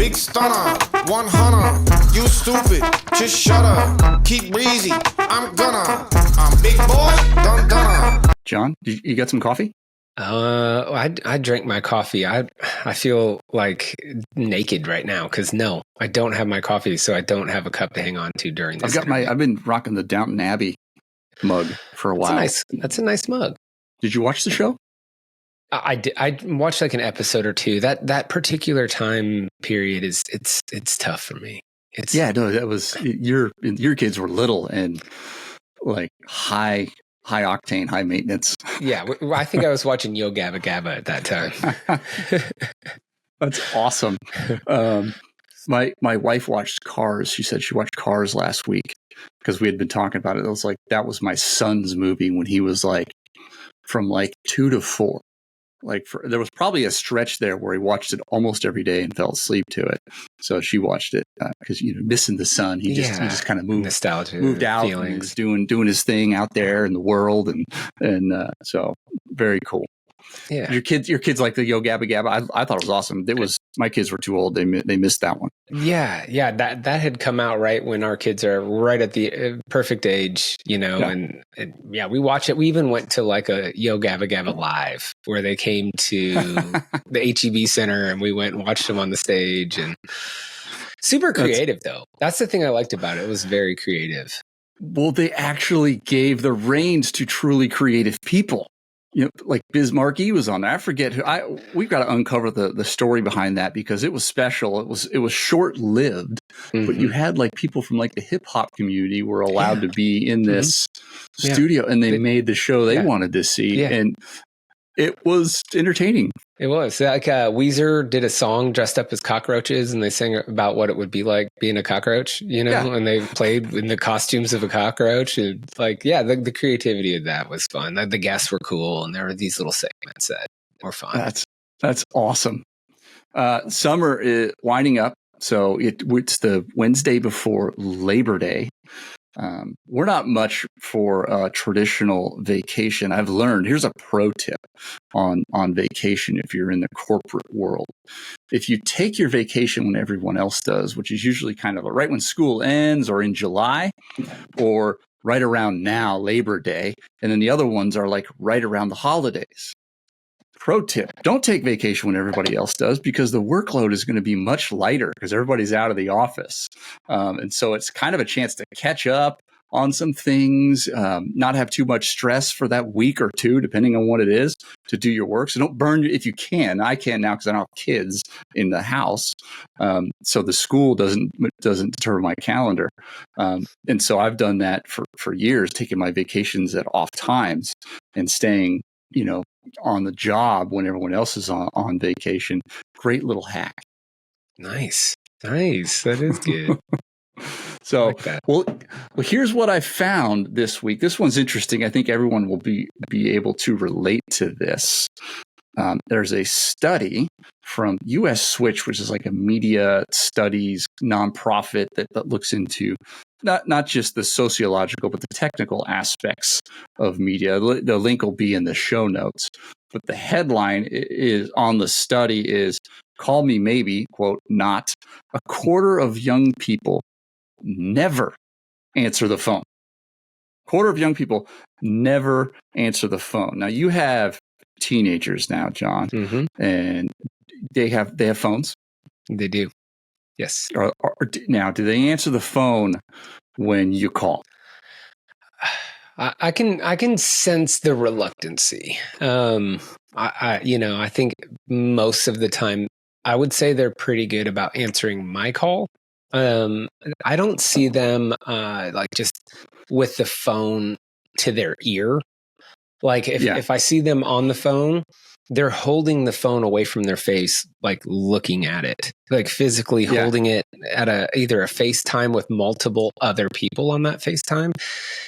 big stunner, 100. You stupid, just shut up. Keep breezy, I'm gonna. I'm big boy, done. John, you got some coffee? I drank my coffee. I feel like naked right now because no, I don't have my coffee, so I don't have a cup to hang on to during this. I've been rocking the Downton Abbey mug for a while. That's a nice mug. Did you watch the show? I did. I watched like an episode or two. That particular time period it's tough for me. That was your kids were little and like high octane, high maintenance. Yeah, I think I was watching Yo Gabba Gabba at that time. That's awesome. My wife watched Cars. She said she watched Cars last week because we had been talking about it. It was like that was my son's movie when he was like from like 2 to 4. There was probably a stretch there where he watched it almost every day and fell asleep to it. So she watched it because missing the sun, he just kind of moved out feelings. And was doing his thing out there in the world, and so very cool. Yeah, your kids like the Yo Gabba Gabba. I thought it was awesome. My kids were too old; they missed that one. Yeah, that had come out right when our kids are right at the perfect age, and we watched it. We even went to like a Yo Gabba Gabba live where they came to the HEB Center, and we went and watched them on the stage. And super creative, though. That's the thing I liked about it. It was very creative. Well, they actually gave the reins to truly creative people. Like Biz Markie was on there. I forget who. We've got to uncover the story behind that because it was special. It was short lived, but you had like people from like the hip hop community were allowed to be in this studio, and they made the show they wanted to see, and it was entertaining. It was like Weezer did a song dressed up as cockroaches, and they sang about what it would be like being a cockroach, and they played in the costumes of a cockroach. And the creativity of that was fun. The guests were cool, and there were these little segments that were fun. That's awesome. Summer is winding up, so it's the Wednesday before Labor Day. We're not much for a traditional vacation. I've learned, here's a pro tip on vacation if you're in the corporate world. If you take your vacation when everyone else does, which is usually kind of right when school ends or in July or right around now, Labor Day, and then the other ones are like right around the holidays. Pro tip, don't take vacation when everybody else does because the workload is going to be much lighter because everybody's out of the office. And so it's kind of a chance to catch up on some things, not have too much stress for that week or two, depending on what it is, to do your work. So don't burn if you can. I can now because I don't have kids in the house. So the school doesn't deter my calendar. And so I've done that for years, taking my vacations at off times and staying, on the job when everyone else is on vacation. Great little hack. Nice. That is good. So, like that. well, here's what I found this week. This one's interesting. I think everyone will be able to relate to this. There's a study from US Switch, which is like a media studies nonprofit that looks into not just the sociological, but the technical aspects of media. The link will be in the show notes. But the headline is on the study is, "Call me maybe," quote, "not a quarter of young people never answer the phone." Quarter of young people never answer the phone. Now you have teenagers now, John, and they have phones. They do. Yes. Now, do they answer the phone when you call? I can sense the reluctancy. I think most of the time, I would say they're pretty good about answering my call. I don't see them like just with the phone to their ear. Like if I see them on the phone, they're holding the phone away from their face, like looking at it, like physically holding it at either a FaceTime with multiple other people on that FaceTime.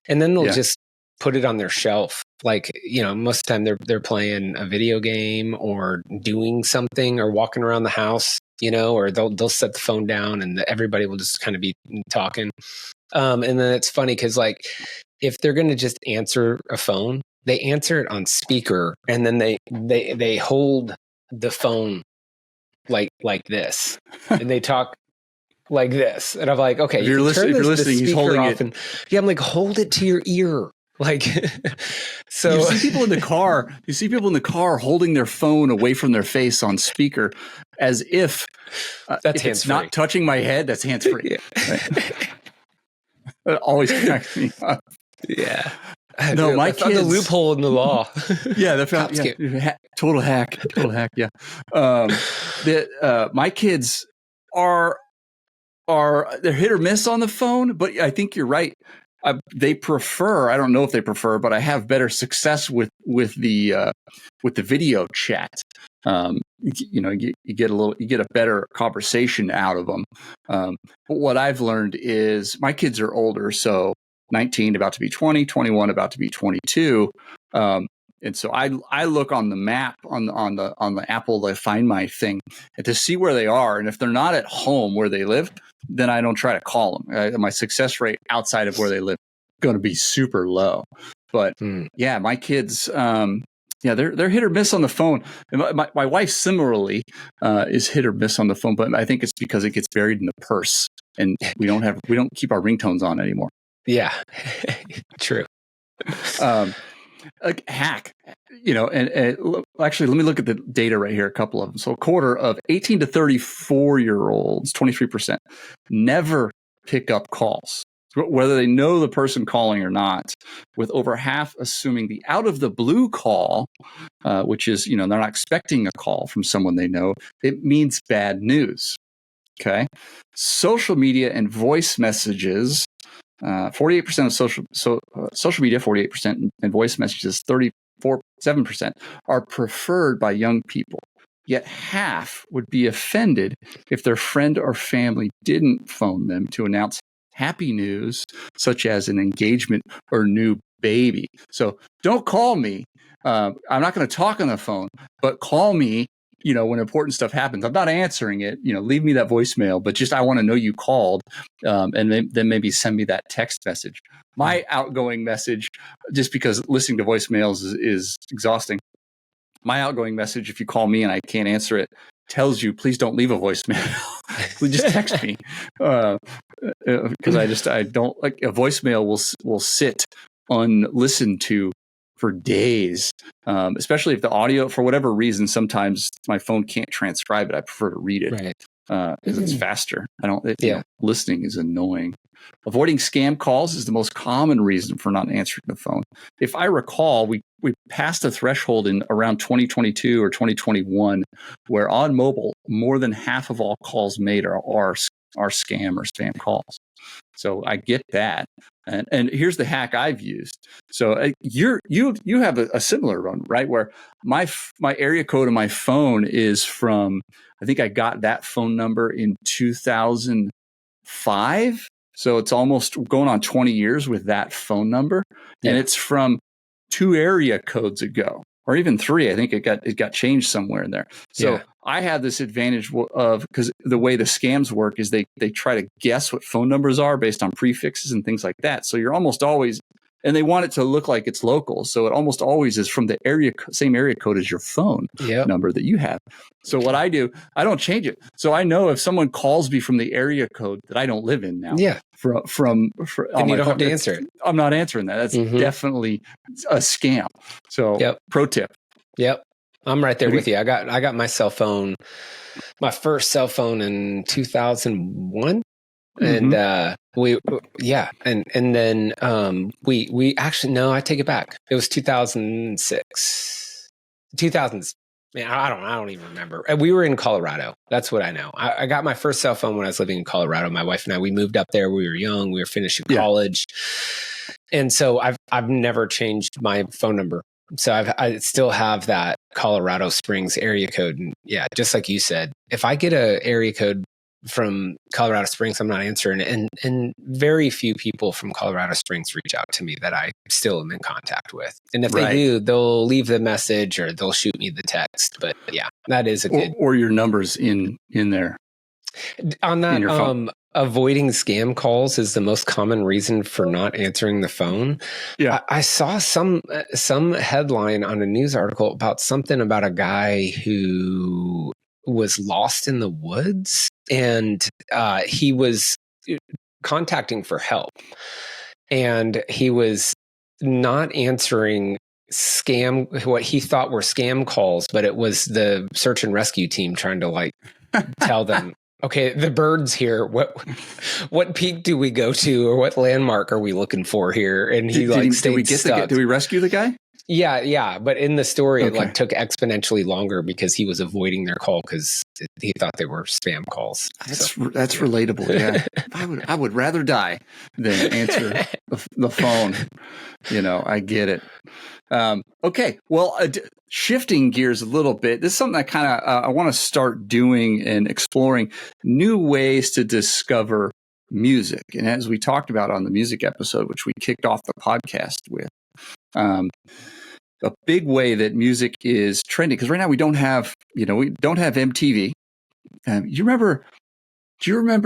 And then they'll just put it on their shelf. Like, most of the time they're playing a video game or doing something or walking around the house, or they'll set the phone down and everybody will just kind of be talking. And then it's funny because like, if they're going to just answer a phone, they answer it on speaker and then they hold the phone like this. and they talk like this, and I'm like, okay, if you're listening, he's holding it. And, yeah, I'm like, hold it to your ear, like. So you see people in the car. You see people in the car holding their phone away from their face on speaker, as if that's if it's not touching my head, that's hands free. Yeah. Right? It always cracks me up. Yeah. No, my found kids. a loophole in the law. Yeah, they found total hack. Yeah. My kids are they're hit or miss on the phone, but I think you're right. They prefer. I don't know if they prefer, but I have better success with the video chat. You get a better conversation out of them. But what I've learned is my kids are older, so 19, about to be 20, 21, about to be 22. And so I look on the map on the Apple to Find My thing and to see where they are. And if they're not at home where they live, then I don't try to call them. My success rate outside of where they live is going to be super low. But yeah, my kids, they're hit or miss on the phone. And my wife similarly is hit or miss on the phone, but I think it's because it gets buried in the purse, and we don't keep our ringtones on anymore. Yeah, true. A hack, and actually, let me look at the data right here. A couple of them. So, a quarter of 18 to 34-year-olds, 23%, never pick up calls, whether they know the person calling or not. With over half assuming the out of the blue call, which is they're not expecting a call from someone they know, it means bad news. Okay, social media and voice messages. 48% of social media, 48%, and voice messages, 7% are preferred by young people. Yet half would be offended if their friend or family didn't phone them to announce happy news, such as an engagement or new baby. So don't call me. I'm not going to talk on the phone, but call me. When important stuff happens, I'm not answering it. Leave me that voicemail, but just I want to know you called, and then maybe send me that text message. My outgoing message, just because listening to voicemails is exhausting. My outgoing message, if you call me and I can't answer it, tells you, please don't leave a voicemail. Please just text me, because I don't like a voicemail will sit unlistened to for days, especially if the audio, for whatever reason, sometimes my phone can't transcribe it. I prefer to read it, right? Because it's faster. Listening is annoying. Avoiding scam calls is the most common reason for not answering the phone. If I recall, we passed a threshold in around 2022 or 2021 where on mobile, more than half of all calls made are scam or spam calls. So I get that. And here's the hack I've used. So you have a similar one, right? Where my area code of my phone is from, I think I got that phone number in 2005. So it's almost going on 20 years with that phone number. Yeah. And it's from 2 area codes ago, or even 3. I think it got changed somewhere in there. So I have this advantage of, because the way the scams work is they try to guess what phone numbers are based on prefixes and things like that. So you're almost always, and they want it to look like it's local. So it almost always is from the same area code as your phone number that you have. So what I do, I don't change it. So I know if someone calls me from the area code that I don't live in now. Yeah. From and you don't have to answer it. I'm not answering that. That's definitely a scam. So pro tip. Yep. I'm right there with you. I got my cell phone, my first cell phone in 2001. And then we actually, no, I take it back. It was 2006, 2000s. Man, I don't even remember. We were in Colorado. That's what I know. I got my first cell phone when I was living in Colorado. My wife and I, we moved up there. We were young. We were finishing college. And so I've never changed my phone number. So I still have that Colorado Springs area code. And yeah, just like you said, if I get a area code from Colorado Springs, I'm not answering it. And very few people from Colorado Springs reach out to me that I still am in contact with. And if they do, they'll leave the message or they'll shoot me the text. But yeah, that is a good. Or your numbers in there. On that, avoiding scam calls is the most common reason for not answering the phone. Yeah. I saw some headline on a news article about something about a guy who was lost in the woods and he was contacting for help, and he was not answering what he thought were scam calls, but it was the search and rescue team trying to like tell them, okay, the bird's here. What peak do we go to, or what landmark are we looking for here? And he stayed stuck. Did we rescue the guy? Yeah. But in the story, it like took exponentially longer because he was avoiding their call because he thought they were spam calls. That's relatable. Yeah, I would rather die than answer the phone. I get it. Okay, well, shifting gears a little bit. This is something I want to start doing and exploring new ways to discover music. And as we talked about on the music episode, which we kicked off the podcast with, a big way that music is trending, because right now we don't have MTV. Do you remember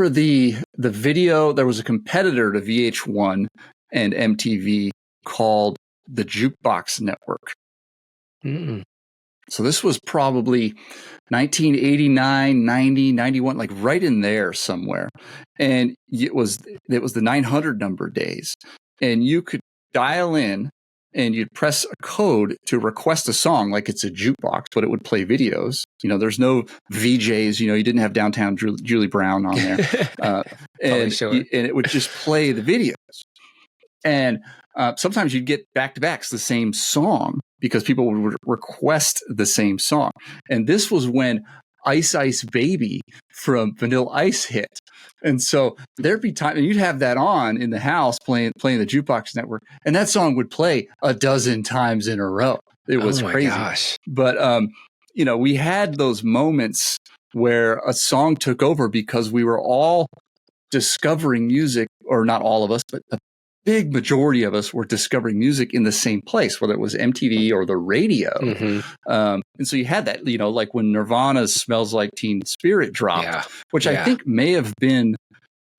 the video? There was a competitor to VH1 and MTV called the Jukebox Network. Mm-mm. So this was probably 1989, 90, 91, like right in there somewhere. And it was the 900 number days. And you could dial in and you'd press a code to request a song like it's a jukebox, but it would play videos. There's no VJs, you didn't have Downtown Julie Brown on there. And it would just play the videos. And sometimes you'd get back-to-backs the same song because people would request the same song. And this was when Ice Ice Baby from Vanilla Ice hit. And so there'd be time, and you'd have that on in the house playing the Jukebox Network, and that song would play a dozen times in a row. It was crazy. Gosh. But, we had those moments where a song took over because we were all discovering music, or not all of us, but a big majority of us were discovering music in the same place, whether it was MTV or the radio. Mm-hmm. And so you had that, like when Nirvana's Smells Like Teen Spirit dropped, which I think may have been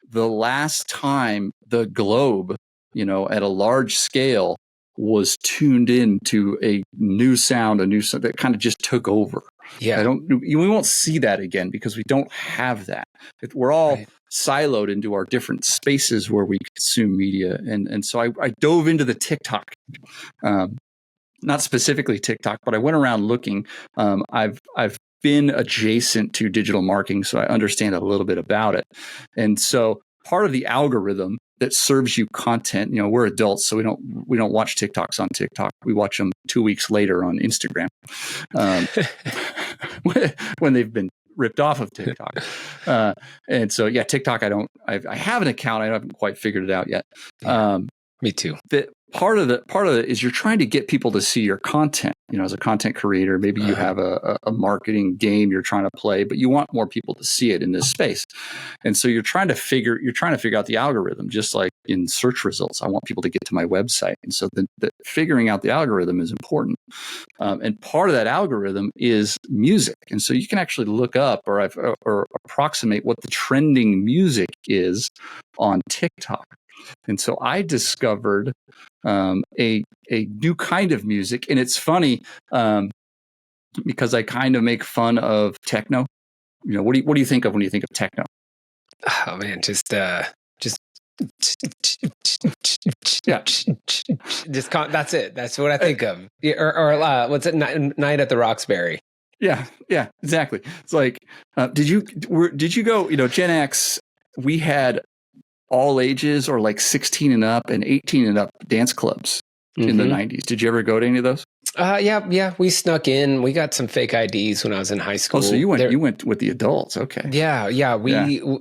the last time the globe, at a large scale was tuned in to a new sound that kind of just took over. Yeah. We won't see that again because we don't have that. We're all siloed into our different spaces where we consume media. And so I dove into the TikTok, not specifically TikTok, but I went around looking. I've been adjacent to digital marketing, so I understand a little bit about it. And so part of the algorithm that serves you content, we're adults, so we don't watch TikToks on TikTok. We watch them 2 weeks later on Instagram, when they've been ripped off of TikTok. And so, TikTok, I have an account. I haven't quite figured it out yet. Me too. Part of it is you're trying to get people to see your content. As a content creator, maybe you have a marketing game you're trying to play, but you want more people to see it in this space. And so you're trying to figure out the algorithm, just like in search results. I want people to get to my website. And so the figuring out the algorithm is important. And part of that algorithm is music. And so you can actually look up or approximate what the trending music is on TikTok. And so I discovered a new kind of music, and it's funny because I kind of make fun of techno. What do you think of when you think of techno? Oh man, just that's it. That's what I think of. Or what's it? Night at the Roxbury. Yeah, exactly. It's like, did you go? Gen X. We had all ages, or like 16 and up and 18 and up dance clubs in the 90s. Did you ever go to any of those? Yeah. We snuck in. We got some fake IDs when I was in high school. Oh, so you went with the adults. Okay. Yeah.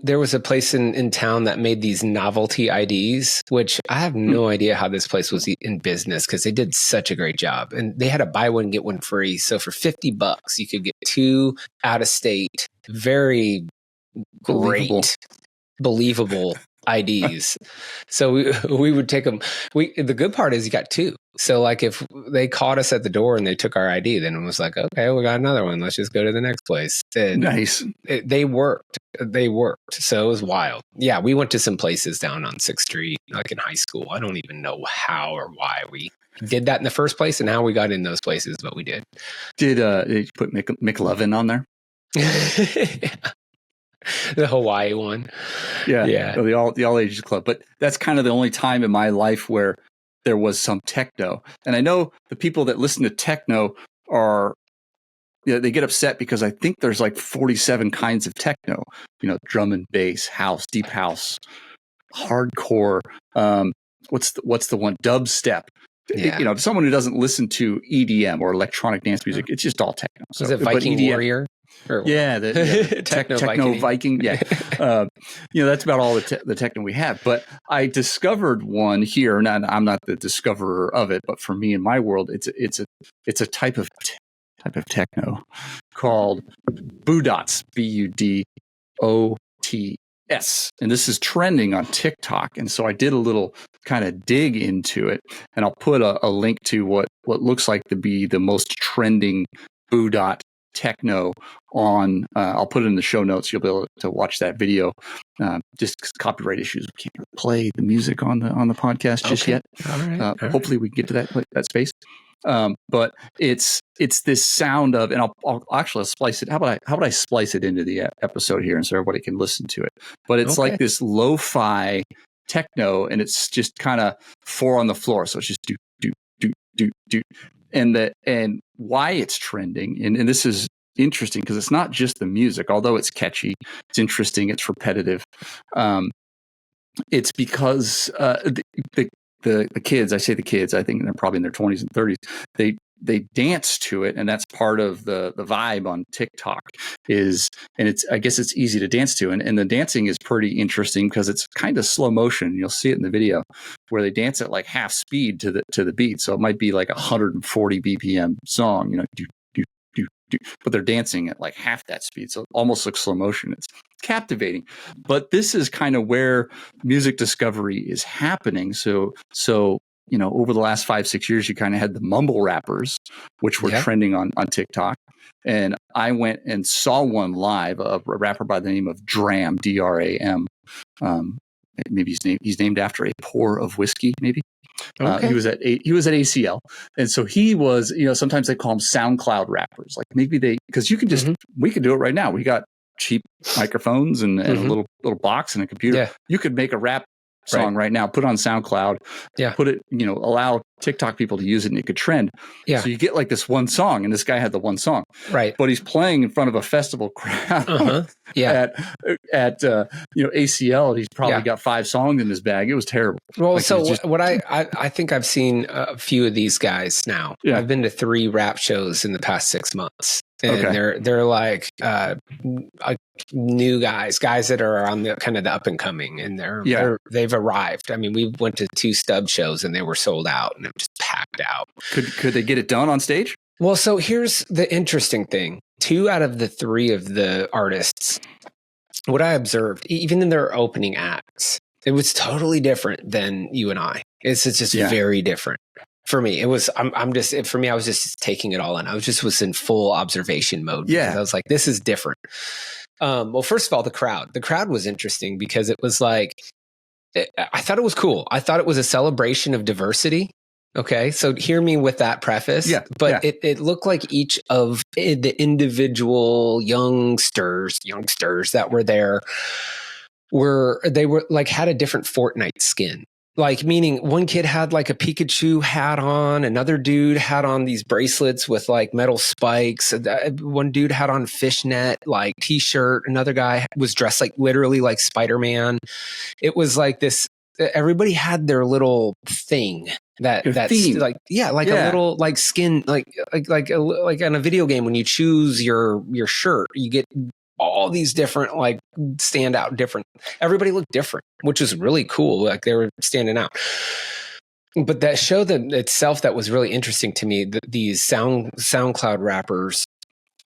There was a place in town that made these novelty IDs, which I have no idea how this place was in business because they did such a great job. And they had a buy one, get one free. So for $50, you could get 2 out of state, very believable IDs. So we would take them. The good part is you got 2. So like if they caught us at the door and they took our ID, then it was like, okay, we got another one. Let's just go to the next place. And nice. They worked. So it was wild. Yeah. We went to some places down on 6th Street, like in high school. I don't even know how or why we did that in the first place and how we got in those places, but we did. Did you put McLovin on there? Yeah. The Hawaii one. Yeah. The all ages club. But that's kind of the only time in my life where there was some techno. And I know the people that listen to techno are, they get upset because I think there's like 47 kinds of techno, drum and bass, house, deep house, hardcore. What's the one? Dubstep. Yeah. Someone who doesn't listen to EDM or electronic dance music, it's just all techno. So, is it Viking EDM, Warrior? The techno Viking. Yeah. That's about all the techno we have. But I discovered one here, and I'm not the discoverer of it, but for me in my world, it's a type of techno called Budots, Budots, and this is trending on TikTok. And so I did a little kind of dig into it, and I'll put a link to what looks like to be the most trending Budot techno on. I'll put it in the show notes. You'll be able to watch that video. Just copyright issues, we can't play the music on the podcast just yet. All right. Hopefully we can get to that space. But it's this sound of, and I'll actually splice it. How about I splice it into the episode here, and so everybody can listen to it. But it's like this lo-fi techno, and it's just kind of 4 on the floor. So it's just do do do do do, and why it's trending, and this is interesting because it's not just the music, although it's catchy, it's interesting, it's repetitive. It's because the kids, I say the kids, I think they're probably in their 20s and 30s, they dance to it, and that's part of the vibe on TikTok I guess it's easy to dance to, and the dancing is pretty interesting because it's kind of slow motion. You'll see it in the video where they dance at like half speed to the beat, so it might be like 140 BPM song, do, but they're dancing at like half that speed, so it almost looks slow motion. It's captivating. But this is kind of where music discovery is happening. So over the last 5-6 years, you kind of had the mumble rappers, which were trending on TikTok. And I went and saw one live, a rapper by the name of Dram, DRAM. Maybe he's named after a pour of whiskey, maybe. Okay. He was at ACL, and so he was. Sometimes they call them SoundCloud rappers. Like maybe because you can just we can do it right now. We got cheap microphones and a little box and a computer. Yeah. You could make a rap song right now, put it on SoundCloud, put it, allow TikTok people to use it, and it could trend. Yeah. So you get like this one song, and this guy had the one song, right? But he's playing in front of a festival crowd at ACL, and he's probably got 5 songs in his bag. It was terrible. Well, what I think I've seen a few of these guys now. Yeah. I've been to 3 rap shows in the past 6 months. And they're like new guys that are on the kind of the up and coming, and they've arrived. I mean, we went to 2 stub shows and they were sold out and it was just packed out. Could they get it done on stage? Well, so here's the interesting thing: 2 out of the 3 of the artists, what I observed, even in their opening acts, it was totally different than you and I. It's just very different. For me, it was. For me, I was just taking it all in. I was in full observation mode. Yeah, I was like, "This is different." Well, first of all, the crowd. The crowd was interesting because it was like, I thought it was cool. I thought it was a celebration of diversity. Okay, so hear me with that preface. Yeah, but it looked like each of the individual youngsters that were there were had a different Fortnite skin. Like, meaning one kid had like a Pikachu hat on, another dude had on these bracelets with like metal spikes. One dude had on fishnet, like t-shirt. Another guy was dressed like literally like Spider-Man. It was like this, everybody had their little thing that's like, a little like skin, like in a video game, when you choose your shirt, you get all these different, like, stand out different. Everybody looked different, which was really cool. Like, they were standing out. But that show itself that was really interesting to me, these SoundCloud rappers,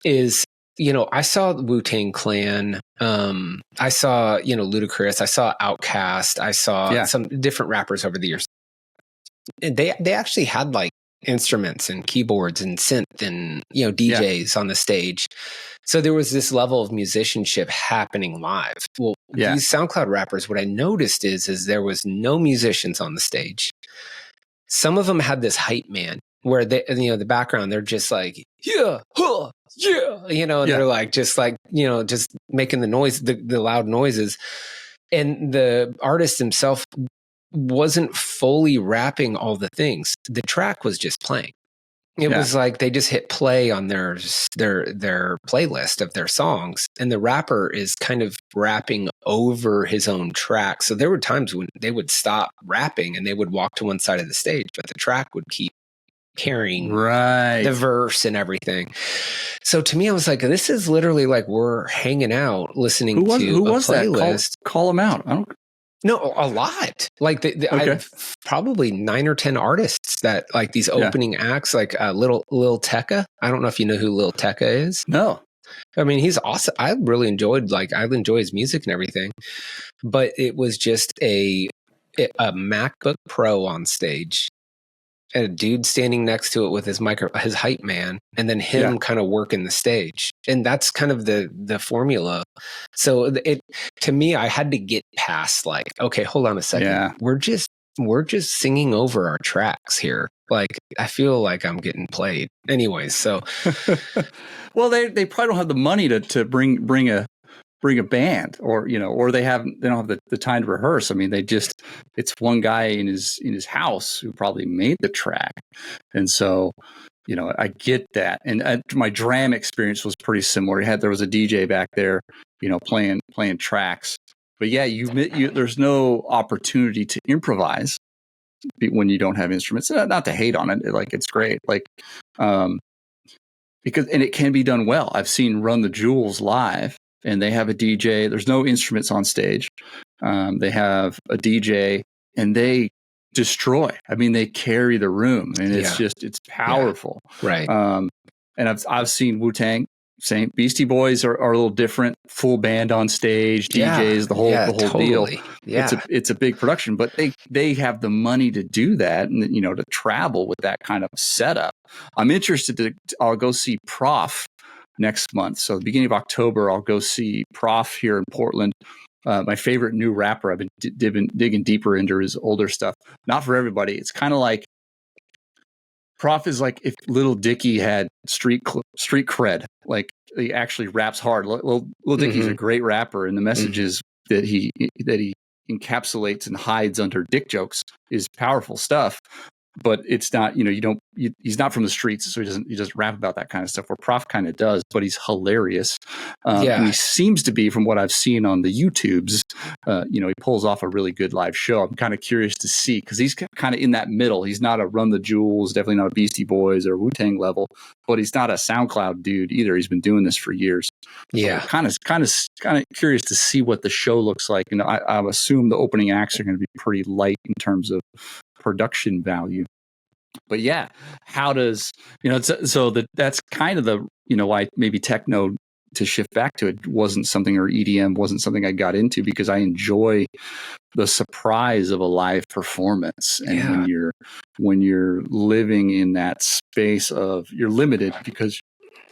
is, I saw Wu-Tang Clan. I saw, Ludacris. I saw Outkast. I saw some different rappers over the years. And they actually had like instruments and keyboards and synth and DJs on the stage. So there was this level of musicianship happening live. Well, these SoundCloud rappers, what I noticed is there was no musicians on the stage. Some of them had this hype man where they, the background, they're just like, yeah, and Yeah. they're like, just like, just making the noise, the loud noises. And the artist himself wasn't fully rapping all the things. The track was just playing. It Yeah. was like they just hit play on their playlist of their songs, and the rapper is kind of rapping over his own track. So there were times when they would stop rapping and they would walk to one side of the stage, but the track would keep carrying Right. the verse and everything. So to me, I was like, this is literally like we're hanging out listening Who was to a that? playlist. Call them out. I don't. No, a lot. Like I've probably 9 or 10 artists that like these opening acts, like Lil Tecca. I don't know if you know who Lil Tecca is. No. I mean, he's awesome. I really enjoyed, I enjoy his music and everything, but it was just a MacBook Pro on stage, and a dude standing next to it with his his hype man, and then him kind of working the stage. And that's kind of the formula. So to me, I had to get past like, okay, hold on a second. Yeah. We're just singing over our tracks here. Like, I feel like I'm getting played anyways. So, well, they probably don't have the money to bring a band, or they don't have the time to rehearse. I mean, it's one guy in his house who probably made the track. And so, I get that. And my Dram experience was pretty similar. There was a DJ back there, playing tracks. But yeah, there's no opportunity to improvise when you don't have instruments. Not to hate on it, like it's great. Like, because it can be done well. I've seen Run the Jewels live, and they have a DJ. There's no instruments on stage. They have a DJ, and they destroy. I mean, they carry the room, and it's powerful. Yeah. Right. And I've seen Wu-Tang. Same. Beastie Boys are a little different. Full band on stage, DJs, the whole totally. deal. Yeah. It's a big production, but they have the money to do that, and to travel with that kind of setup. I'm interested I'll go see Prof next month. So the beginning of October, I'll go see Prof here in Portland. My favorite new rapper. I've been digging deeper into his older stuff. Not for everybody. It's kind of like Prof is like if Lil Dicky had street cred. Like, he actually raps hard. Lil Dicky's a great rapper, and the messages that he encapsulates and hides under dick jokes is powerful stuff. But it's not, he's not from the streets, so he doesn't rap about that kind of stuff, where Prof kind of does, but he's hilarious. And he seems to be, from what I've seen on the YouTubes, he pulls off a really good live show. I'm kind of curious to see, because he's kind of in that middle. He's not a Run the Jewels, definitely not a Beastie Boys or Wu-Tang level, but he's not a SoundCloud dude either. He's been doing this for years. So kind of curious to see what the show looks like. And I assume the opening acts are going to be pretty light in terms of production value. But yeah, how does that's kind of the why maybe techno, to shift back to it, wasn't something, or EDM wasn't something I got into, because I enjoy the surprise of a live performance. And when you're living in that space of, you're limited because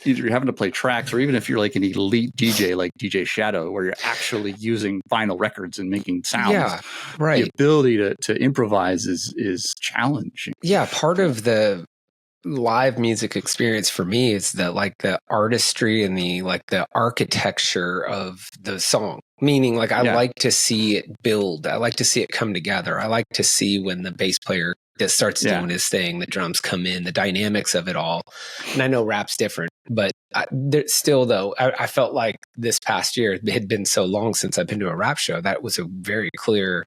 either you're having to play tracks, or even if you're like an elite DJ like DJ Shadow, where you're actually using vinyl records and making sounds. Yeah, right. The ability to improvise is challenging. Yeah, part of the live music experience for me is that, like, the artistry and the architecture of the song. Meaning, like, I like to see it build. I like to see it come together. I like to see when the bass player that starts doing his thing, the drums come in, the dynamics of it all. And I know rap's different, but still, though, I felt like this past year, it had been so long since I've been to a rap show. That was a very clear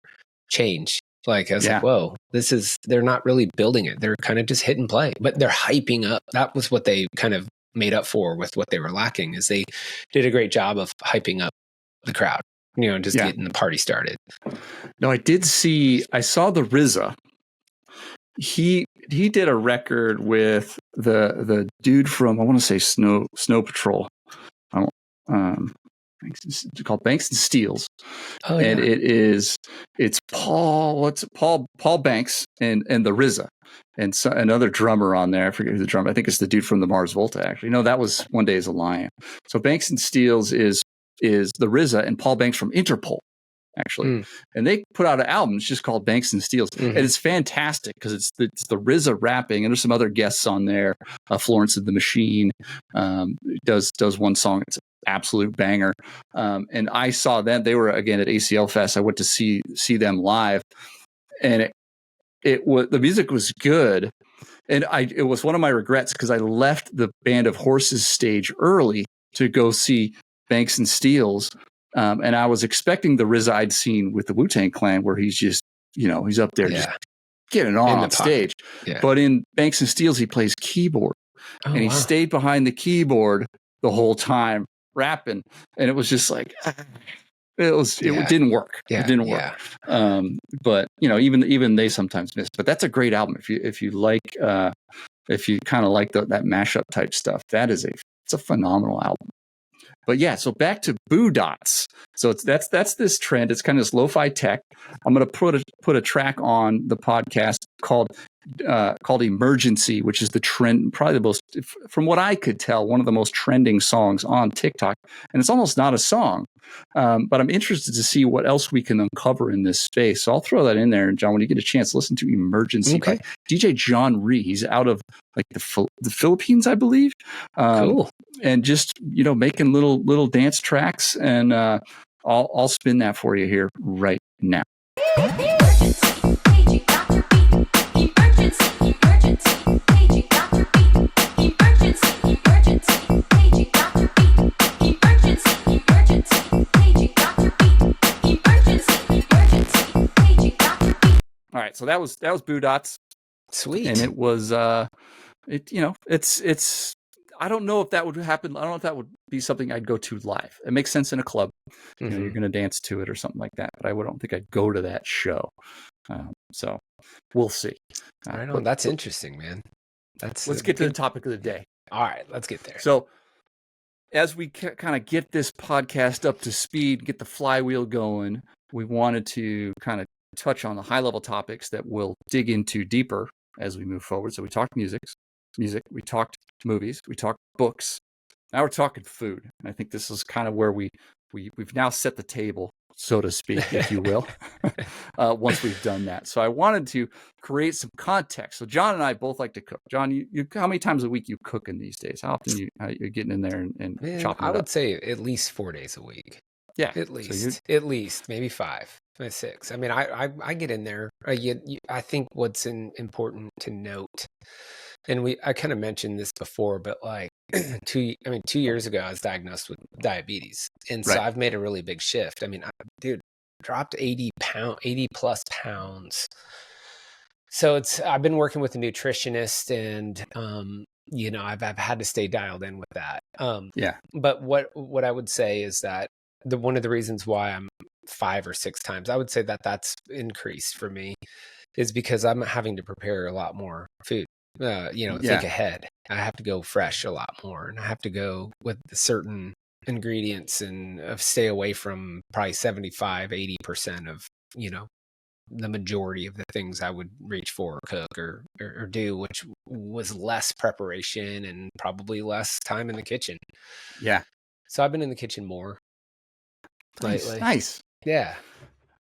change. Like, I was like, whoa, they're not really building it. They're kind of just hit and play, but they're hyping up. That was what they kind of made up for with what they were lacking, is they did a great job of hyping up the crowd, just getting the party started. No, I saw the RZA. He did a record with the dude from, I want to say Snow Patrol. It's called Banks and Steels. Oh, yeah. And it's Paul Banks and the RZA, and another drummer on there. I forget who the drummer. I think it's the dude from the Mars Volta, actually. No, that was One Day as a Lion. So Banks and Steels is the RZA and Paul Banks from Interpol. actually, and they put out an album. It's just called Banks and Steels, and it's fantastic because it's the RZA rapping, and there's some other guests on there. Florence and the Machine does one song. It's an absolute banger. And I saw them. They were again at ACL Fest. I went to see them live, and it was, the music was good. And it was one of my regrets because I left the Band of Horses stage early to go see Banks and Steels. And I was expecting the RZA I'd seen with the Wu-Tang Clan, where he's just, he's up there just getting on stage. Yeah. But in Banks and Steels, he plays keyboard. And he stayed behind the keyboard the whole time rapping. And it was just like, it didn't work. Yeah, it didn't work. But even they sometimes miss. But that's a great album. If you like, if you kind of like that mashup type stuff, it's a phenomenal album. But yeah, so back to Budots. So that's this trend. It's kind of this lo-fi tech. I'm going to put a track on the podcast called Emergency, which is the trend, probably the most, from what I could tell, one of the most trending songs on TikTok. And it's almost not a song, but I'm interested to see what else we can uncover in this space. So I'll throw that in there. And John, when you get a chance, listen to Emergency by DJ John Ree. He's out of like the Philippines, I believe. Cool. And just, making little dance tracks. And I'll spin that for you here right now. All right, so that was Budots. Sweet. And it was it's I don't know if that would happen. I don't know if that would be something I'd go to live. It makes sense in a club. You're going to dance to it or something like that. But I don't think I'd go to that show. So we'll see. Right on. That's interesting, man. Let's get to the topic of the day. All right, let's get there. So as we kind of get this podcast up to speed, get the flywheel going, we wanted to kind of touch on the high-level topics that we'll dig into deeper as we move forward. So we talked music, we talked movies, we talked books. Now we're talking food. And I think this is kind of where we've now set the table, so to speak, if you will, once we've done that. So I wanted to create some context. So John and I both like to cook. John, you how many times a week you cooking these days? How often you're getting in there and chopping it up? I would say at least 4 days a week. Yeah. At least, maybe 5. 6. I mean, I get in there. I think what's important to note, and I kind of mentioned this before, but like 2 years ago, I was diagnosed with diabetes, and so I've made a really big shift. I mean, dropped 80 plus pounds. So I've been working with a nutritionist, and I've had to stay dialed in with that. But what I would say is that one of the reasons why I'm 5 or 6 times, I would say that's increased for me, is because I'm having to prepare a lot more food. Think ahead. I have to go fresh a lot more, and I have to go with certain ingredients and stay away from probably 75-80% of the majority of the things I would reach for, or cook or do, which was less preparation and probably less time in the kitchen. Yeah. So I've been in the kitchen more lately. Nice. Yeah.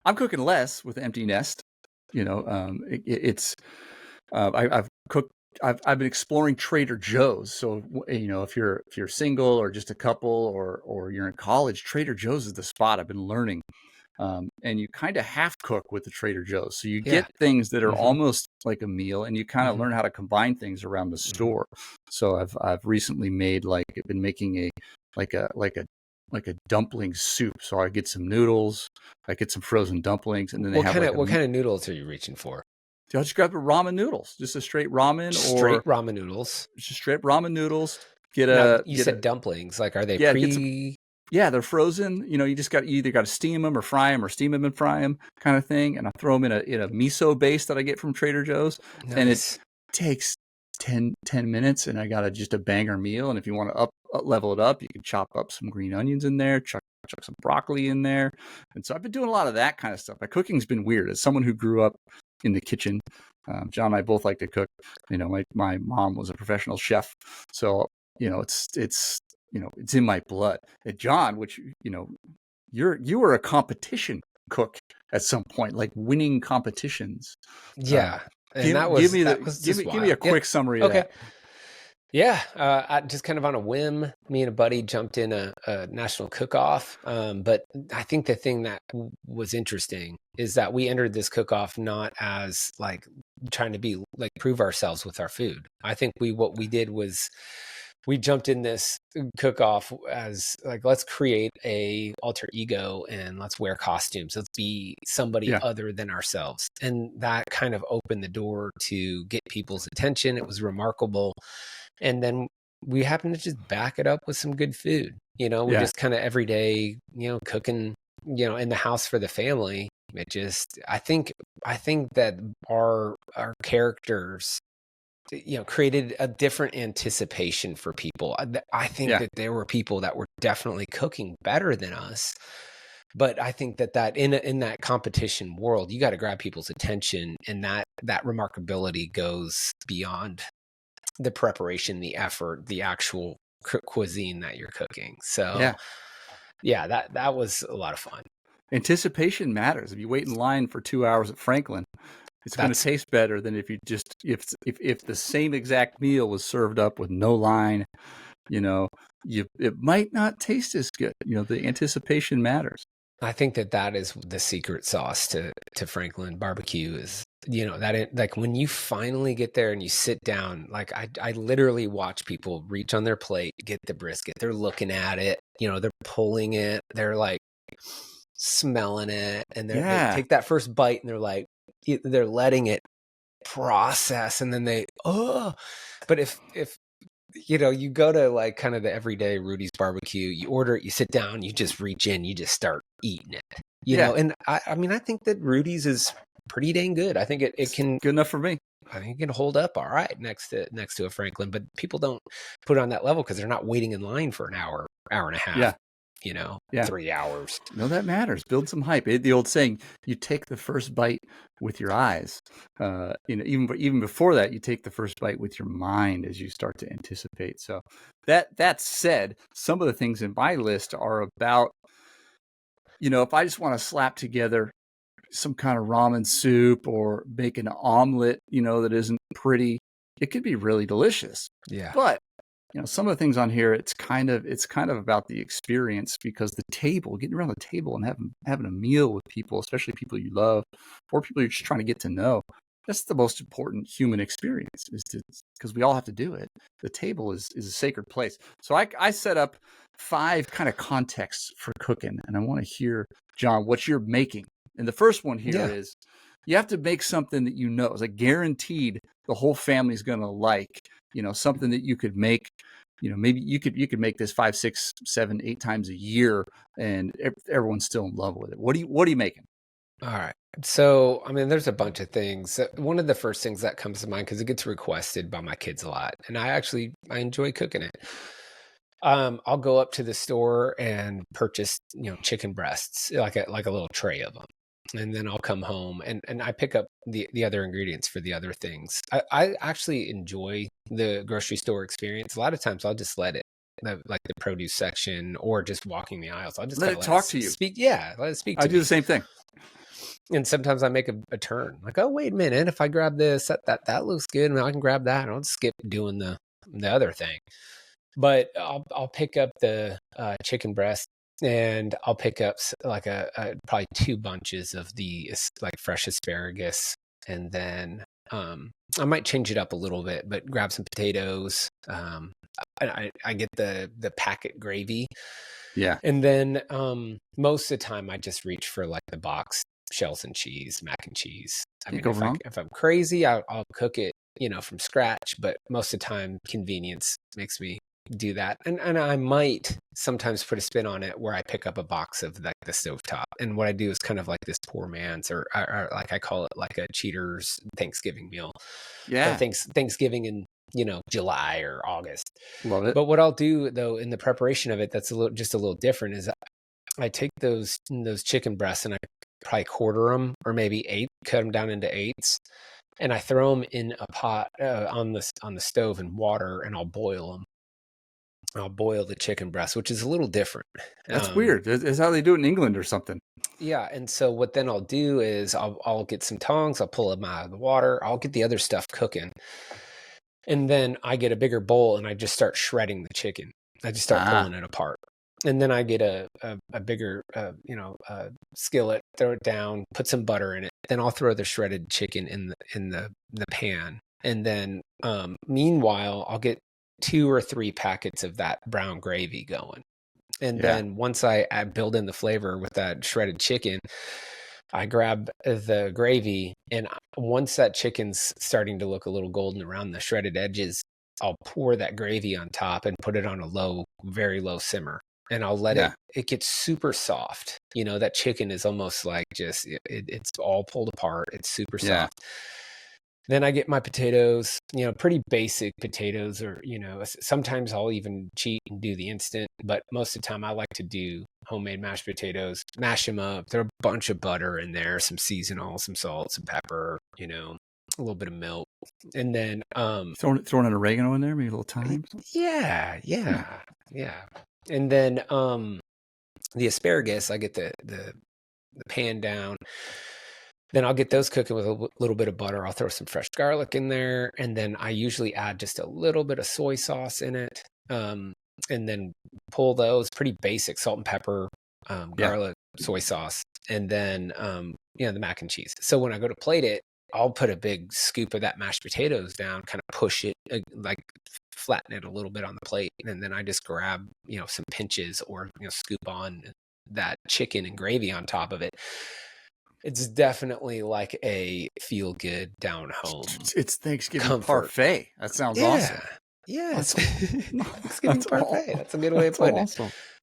I'm cooking less with Empty Nest. I've cooked. I've been exploring Trader Joe's. So if you're single or just a couple or you're in college, Trader Joe's is the spot. I've been learning, and you kind of half cook with the Trader Joe's. So you get things that are almost like a meal, and you kind of learn how to combine things around the store. So I've recently been making a dumpling soup. So I get some noodles, I get some frozen dumplings, and then what kind of noodles are you reaching for? I'll just grab the ramen noodles, just a straight ramen ramen noodles. Just straight ramen noodles. You said dumplings. Like, are they Yeah, they're frozen. You either got to steam them or fry them, or steam them and fry them, kind of thing. And I throw them in a miso base that I get from Trader Joe's, and it takes 10 minutes, and I got just a banger meal. And if you want to level it up, you can chop up some green onions in there, chuck some broccoli in there. And so I've been doing a lot of that kind of stuff. My cooking's been weird. As someone who grew up in the kitchen, John and I both like to cook. My mom was a professional chef, so it's in my blood. And John, which you were a competition cook at some point, like winning competitions. Yeah. And Give me a quick summary of that. Yeah, just kind of on a whim, me and a buddy jumped in a national cook-off. But I think the thing that was interesting is that we entered this cook-off not as like trying to be like prove ourselves with our food. I think what we did was we jumped in this cook-off as like, let's create a alter ego and let's wear costumes. Let's be somebody other than ourselves. And that kind of opened the door to get people's attention. It was remarkable. And then we happened to just back it up with some good food. We just kind of every day, cooking, in the house for the family. It just, I think that our characters, created a different anticipation for people. I think that there were people that were definitely cooking better than us. But I think that in that competition world, you got to grab people's attention, and that remarkability goes beyond the preparation, the effort, the actual cuisine that you're cooking. So that was a lot of fun. Anticipation matters. If you wait in line for 2 hours at Franklin, it's going to taste better than if you just if the same exact meal was served up with no line. It might not taste as good. The anticipation matters. I think that is the secret sauce to Franklin barbecue is, that like when you finally get there and you sit down, like I literally watch people reach on their plate, get the brisket, they're looking at it, they're pulling it, they're like smelling it, and they take that first bite and they're letting it process, and then but if you go to like kind of the everyday Rudy's barbecue, you order it, you sit down, you just reach in, you just start eating it, know? And I mean, I think that Rudy's is pretty dang good. I think it can good enough for me. I think it can hold up all right next to a Franklin, but people don't put it on that level because they're not waiting in line for an hour and a half. 3 hours. No, that matters. Build some hype. The old saying, you take the first bite with your eyes. Even before that, you take the first bite with your mind as you start to anticipate. So that said, some of the things in my list are about, if I just want to slap together some kind of ramen soup or make an omelet, that isn't pretty, it could be really delicious. Yeah. But some of the things on here, it's kind of about the experience, because the table, getting around the table and having a meal with people, especially people you love or people you're just trying to get to know, that's the most important human experience, because we all have to do it. The table is a sacred place. So I set up 5 kind of contexts for cooking, and I want to hear, John, what you're making. And the first one here is you have to make something that is like guaranteed the whole family's going to like. Something that you could make, maybe you could make this 5, 6, 7, 8 times a year, and everyone's still in love with it. What are you making? All right. So, I mean, there's a bunch of things. One of the first things that comes to mind, because it gets requested by my kids a lot, and I enjoy cooking it. I'll go up to the store and purchase, chicken breasts, like a little tray of them. And then I'll come home and I pick up the other ingredients for the other things. I actually enjoy the grocery store experience. A lot of times I'll just let it, like the produce section or just walking the aisles. I'll just let it talk to you. Let it speak to me. I do the same thing. And sometimes I make a turn, like, oh, wait a minute. If I grab this, that looks good, and I can grab that. I'll skip doing the other thing. But I'll pick up the chicken breast, and I'll pick up like a probably 2 bunches of the like fresh asparagus, and then I might change it up a little bit, but grab some potatoes. I get the packet gravy. Yeah. And then most of the time I just reach for like the box shells and cheese, mac and cheese. I mean, if I'm crazy, I'll cook it, from scratch, but most of the time convenience makes me do that. And I might sometimes put a spin on it where I pick up a box of like the stovetop. And what I do is kind of like this poor man's, or like I call it like a cheater's Thanksgiving meal. Yeah. Thanksgiving in, July or August. Love it. But what I'll do though, in the preparation of it, that's just a little different, is I take those chicken breasts and I probably quarter them, or maybe 8, cut them down into 8s. And I throw them in a pot on the stove in water, and I'll boil them. I'll boil the chicken breast, which is a little different. That's weird. That's how they do it in England or something. Yeah, and so what then I'll do is I'll get some tongs, I'll pull them out of the water, I'll get the other stuff cooking, and then I get a bigger bowl and I just start shredding the chicken. I just start pulling it apart, and then I get a bigger skillet, throw it down, put some butter in it. Then I'll throw the shredded chicken in the pan, and then meanwhile I'll get 2 or 3 packets of that brown gravy going. And then once I build in the flavor with that shredded chicken, I grab the gravy, and once that chicken's starting to look a little golden around the shredded edges, I'll pour that gravy on top and put it on a very low simmer. And I'll let it gets super soft. That chicken is almost like just, it's all pulled apart. It's super soft. Then I get my potatoes, pretty basic potatoes, or, sometimes I'll even cheat and do the instant, but most of the time I like to do homemade mashed potatoes, mash them up, throw a bunch of butter in there, some seasonal, some salt, some pepper, a little bit of milk. And then throwing an oregano in there, maybe a little thyme. Yeah. And then the asparagus, I get the pan down. Then I'll get those cooking with a little bit of butter. I'll throw some fresh garlic in there. And then I usually add just a little bit of soy sauce in it. And then pull those, pretty basic, salt and pepper, garlic, soy sauce. And then, the mac and cheese. So when I go to plate it, I'll put a big scoop of that mashed potatoes down, kind of push it, like flatten it a little bit on the plate. And then I just grab, some pinches or, scoop on that chicken and gravy on top of it. It's definitely like a feel good down home. It's Thanksgiving parfait. That sounds awesome. Yeah, Thanksgiving parfait. That's a good way of putting it.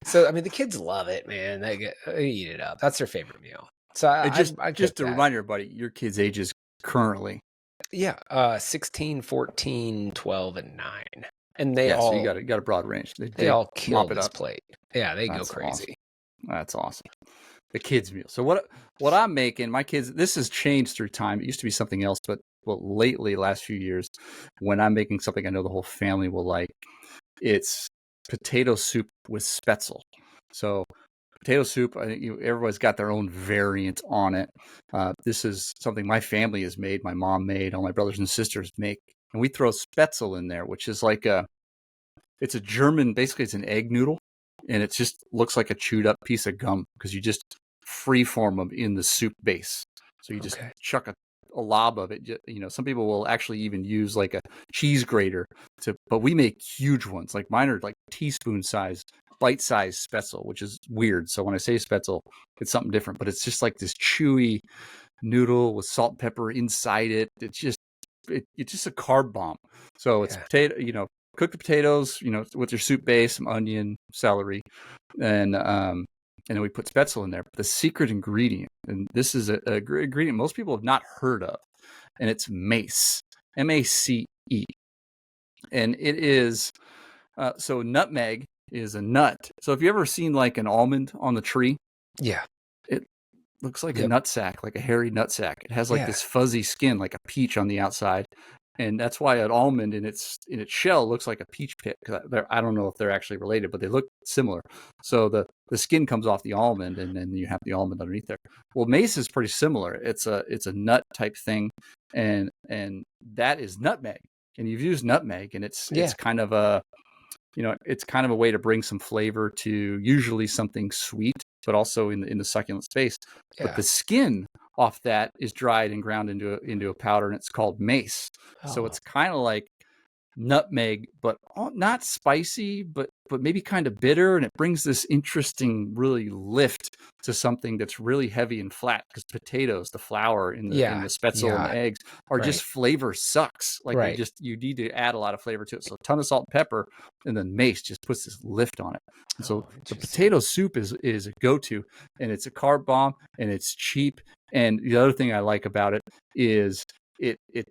So, the kids love it, man. They eat it up. That's their favorite meal. So I just to remind everybody, your kids' ages currently. Yeah, 16, 14, 12, and 9. And they so you got a broad range. They all kill this plate. Yeah, they go crazy. Awesome. That's awesome. The kids' meal. So what I'm making, my kids, this has changed through time. It used to be something else, but lately, last few years, when I'm making something I know the whole family will like, it's potato soup with spetzel. So potato soup, I think everybody's got their own variant on it. This is something my family has made, my mom made, all my brothers and sisters make. And we throw spetzel in there, which is like it's a German, basically it's an egg noodle. And it just looks like a chewed up piece of gum because you just free form them in the soup base. So you just chuck a lob of it. Some people will actually even use like a cheese grater but we make huge ones. Like mine are like teaspoon size, bite size spetzel, which is weird. So when I say spetzel, it's something different, but it's just like this chewy noodle with salt and pepper inside it. It's just a carb bomb. So it's potato, cook the potatoes, with your soup base, some onion, celery, and then we put spetzel in there. But the secret ingredient, and this is a ingredient most people have not heard of, and it's mace, MACE. And it is, so nutmeg is a nut. So if you ever seen like an almond on the tree, it looks like a nut sack, like a hairy nut sack. It has like this fuzzy skin, like a peach on the outside. And that's why an almond in its shell looks like a peach pit. I don't know if they're actually related, but they look similar. So the skin comes off the almond, and then you have the almond underneath there. Well, mace is pretty similar. It's a nut type thing, and that is nutmeg. And you've used nutmeg, and it's kind of it's kind of a way to bring some flavor to usually something sweet, but also in the succulent space. But the skin off that is dried and ground into a powder, and it's called mace. So it's kind of like nutmeg, but not spicy, but maybe kind of bitter, and it brings this interesting really lift to something that's really heavy and flat, because potatoes, the flour in the spetzel and the eggs are just flavor sucks. Like you need to add a lot of flavor to it. So a ton of salt and pepper, and then mace just puts this lift on it. And so the potato soup is a go-to, and it's a carb bomb, and it's cheap. And the other thing I like about it is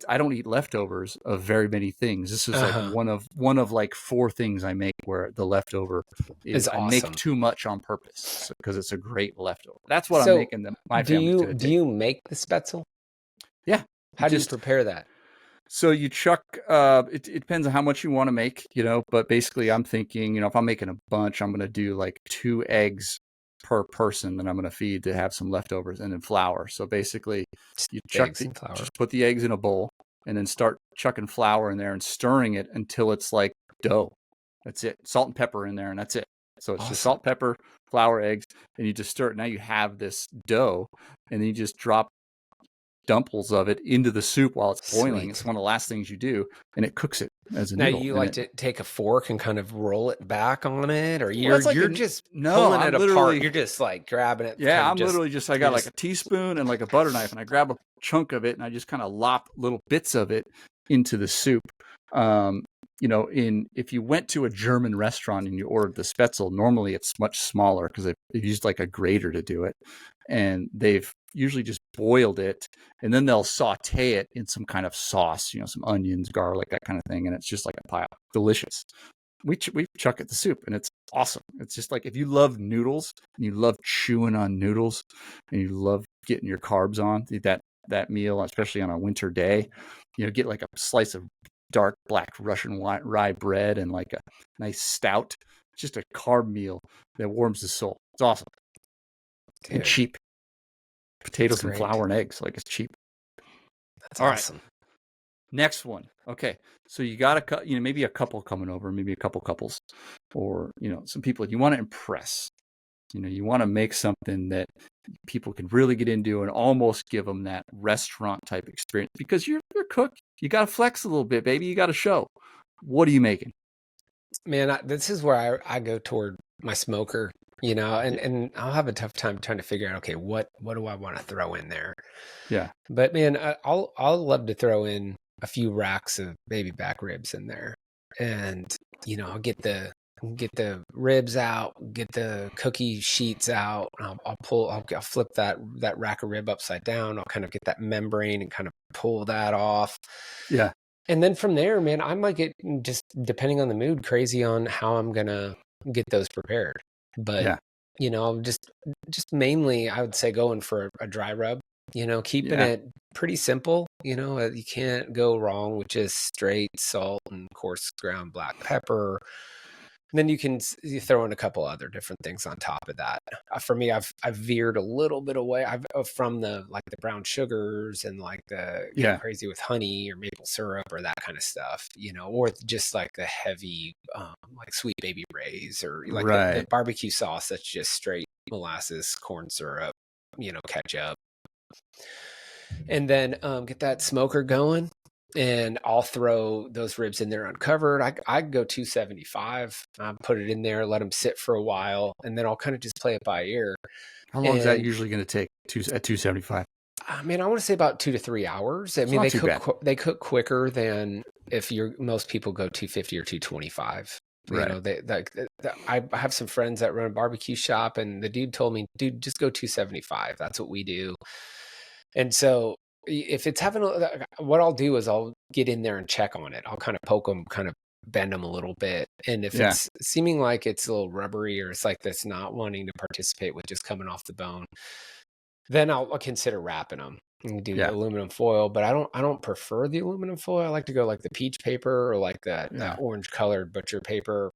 I don't eat leftovers of very many things. This is like one of like 4 things I make where the leftover is awesome. I make too much on purpose because it's a great leftover. That's what I'm making my family today. Do you make the spetzel? Yeah. How do you prepare that? So you chuck, it depends on how much you want to make, but basically I'm thinking, if I'm making a bunch, I'm going to do like 2 eggs per person that I'm going to feed to have some leftovers, and then flour. So basically you Eggs and flour. just put the eggs in a bowl and then start chucking flour in there and stirring it until it's like dough. That's it. Salt and pepper in there, and that's it. So it's just Awesome. salt, pepper, flour, eggs, and you just stir it. Now you have this dough, and then you just drop dumples of it into the soup while it's boiling. Sweet. It's one of the last things you do, and it cooks it as a Now noodle. you And like to take a fork and kind of roll it back on it, or Well, it's like you're a- just no, pulling I'm it apart. literally- You're just like grabbing it. Yeah, kind of I'm just- literally just, I you're got like just- a teaspoon and like a butter knife, and I grab a chunk of it and I just kind of lop little bits of it into the soup. If you went to a German restaurant and you ordered the Spätzle, normally it's much smaller because they've used like a grater to do it, and they've usually just boiled it, and then they'll saute it in some kind of sauce, some onions, garlic, that kind of thing, and it's just like a pile. Delicious. We chuck it the soup, and it's awesome. It's just like, if you love noodles and you love chewing on noodles and you love getting your carbs on that meal, especially on a winter day, get like a slice of dark black Russian rye bread and like a nice stout. It's just a carb meal that warms the soul. It's awesome. Dude, And cheap. Potatoes and great. flour and eggs, like, it's cheap. That's All right. awesome. Next one. Okay. So you got maybe a couple coming over, maybe a couple couples, or, some people you want to impress. You want to make something that people can really get into and almost give them that restaurant type experience, because you're a cook. You got to flex a little bit, baby. You got to show. What are you making? Man, this is where I go toward my smoker, and I'll have a tough time trying to figure out, okay, what do I want to throw in there? Yeah. But man, I'll love to throw in a few racks of baby back ribs in there, and I'll get the ribs out, get the cookie sheets out. I'll flip that rack of rib upside down. I'll kind of get that membrane and kind of pull that off. Yeah. And then from there, man, I might get, just depending on the mood, crazy on how I'm gonna get those prepared. But yeah. just mainly, I would say going for a dry rub. Keeping it pretty simple. You can't go wrong with just straight salt and coarse ground black pepper. And then you throw in a couple other different things on top of that. For me, I've veered a little bit away. From the brown sugars and like the getting crazy with honey or maple syrup or that kind of stuff, or just like the heavy like Sweet Baby Ray's, or like the barbecue sauce that's just straight molasses, corn syrup, ketchup. And then get that smoker going. And I'll throw those ribs in there uncovered. I go 275, put it in there, let them sit for a while, and then I'll kind of just play it by ear. How long is that usually going to take at 275? I mean, I want to say about 2 to 3 hours. I mean, they cook quicker than if most people go 250 or 225. I have some friends that run a barbecue shop, and the dude told me, dude, just go 275. That's what we do. And so if it's what I'll do is I'll get in there and check on it. I'll kind of poke them, kind of bend them a little bit. And if it's seeming like it's a little rubbery, or it's like that's not wanting to participate with just coming off the bone, then I'll consider wrapping them and do aluminum foil. But I don't prefer the aluminum foil. I like to go like the peach paper, or like that orange colored butcher paper,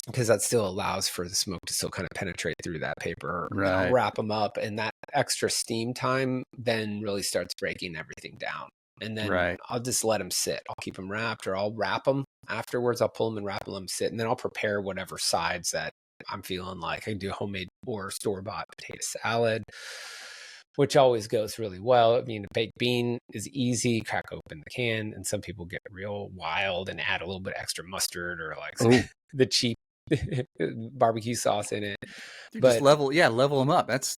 because that still allows for the smoke to still kind of penetrate through that paper. Right. I'll wrap them up, and that extra steam time then really starts breaking everything down. And then I'll just let them sit. I'll keep them wrapped, or I'll wrap them afterwards. I'll pull them and wrap them, let them sit, and then I'll prepare whatever sides that I'm feeling like. I can do homemade or store-bought potato salad, which always goes really well. I mean, a baked bean is easy. Crack open the can, and some people get real wild and add a little bit extra mustard, or like the cheap barbecue sauce in it. Just level them up. That's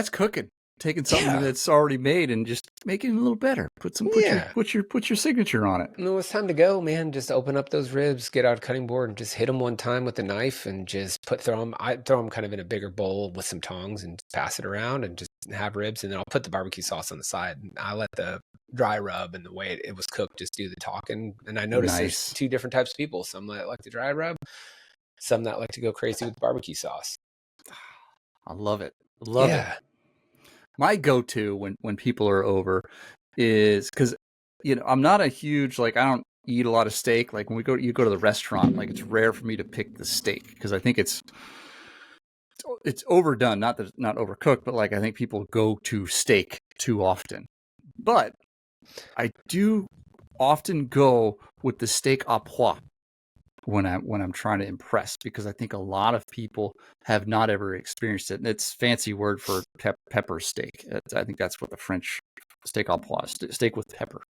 cooking. Taking something that's already made and just making it a little better. Put your signature on it. No, it's time to go, man. Just open up those ribs, get out a cutting board, and just hit them one time with a knife, and just throw them. I throw them kind of in a bigger bowl with some tongs and pass it around, and just have ribs, and then I'll put the barbecue sauce on the side. And I let the dry rub and the way it was cooked just do the talking. And I noticed there's 2 different types of people. Some that like the dry rub, some that like to go crazy with barbecue sauce. I love it. Love it. My go-to when people are over is, because I'm not a huge, like, I don't eat a lot of steak. Like when you go to the restaurant, like it's rare for me to pick the steak because I think it's overdone, not that it's not overcooked, but like I think people go to steak too often. But I do often go with the steak à pois when I'm trying to impress, because I think a lot of people have not ever experienced it. And it's fancy word for pepper steak. I think that's what the French steak à pois, steak with pepper.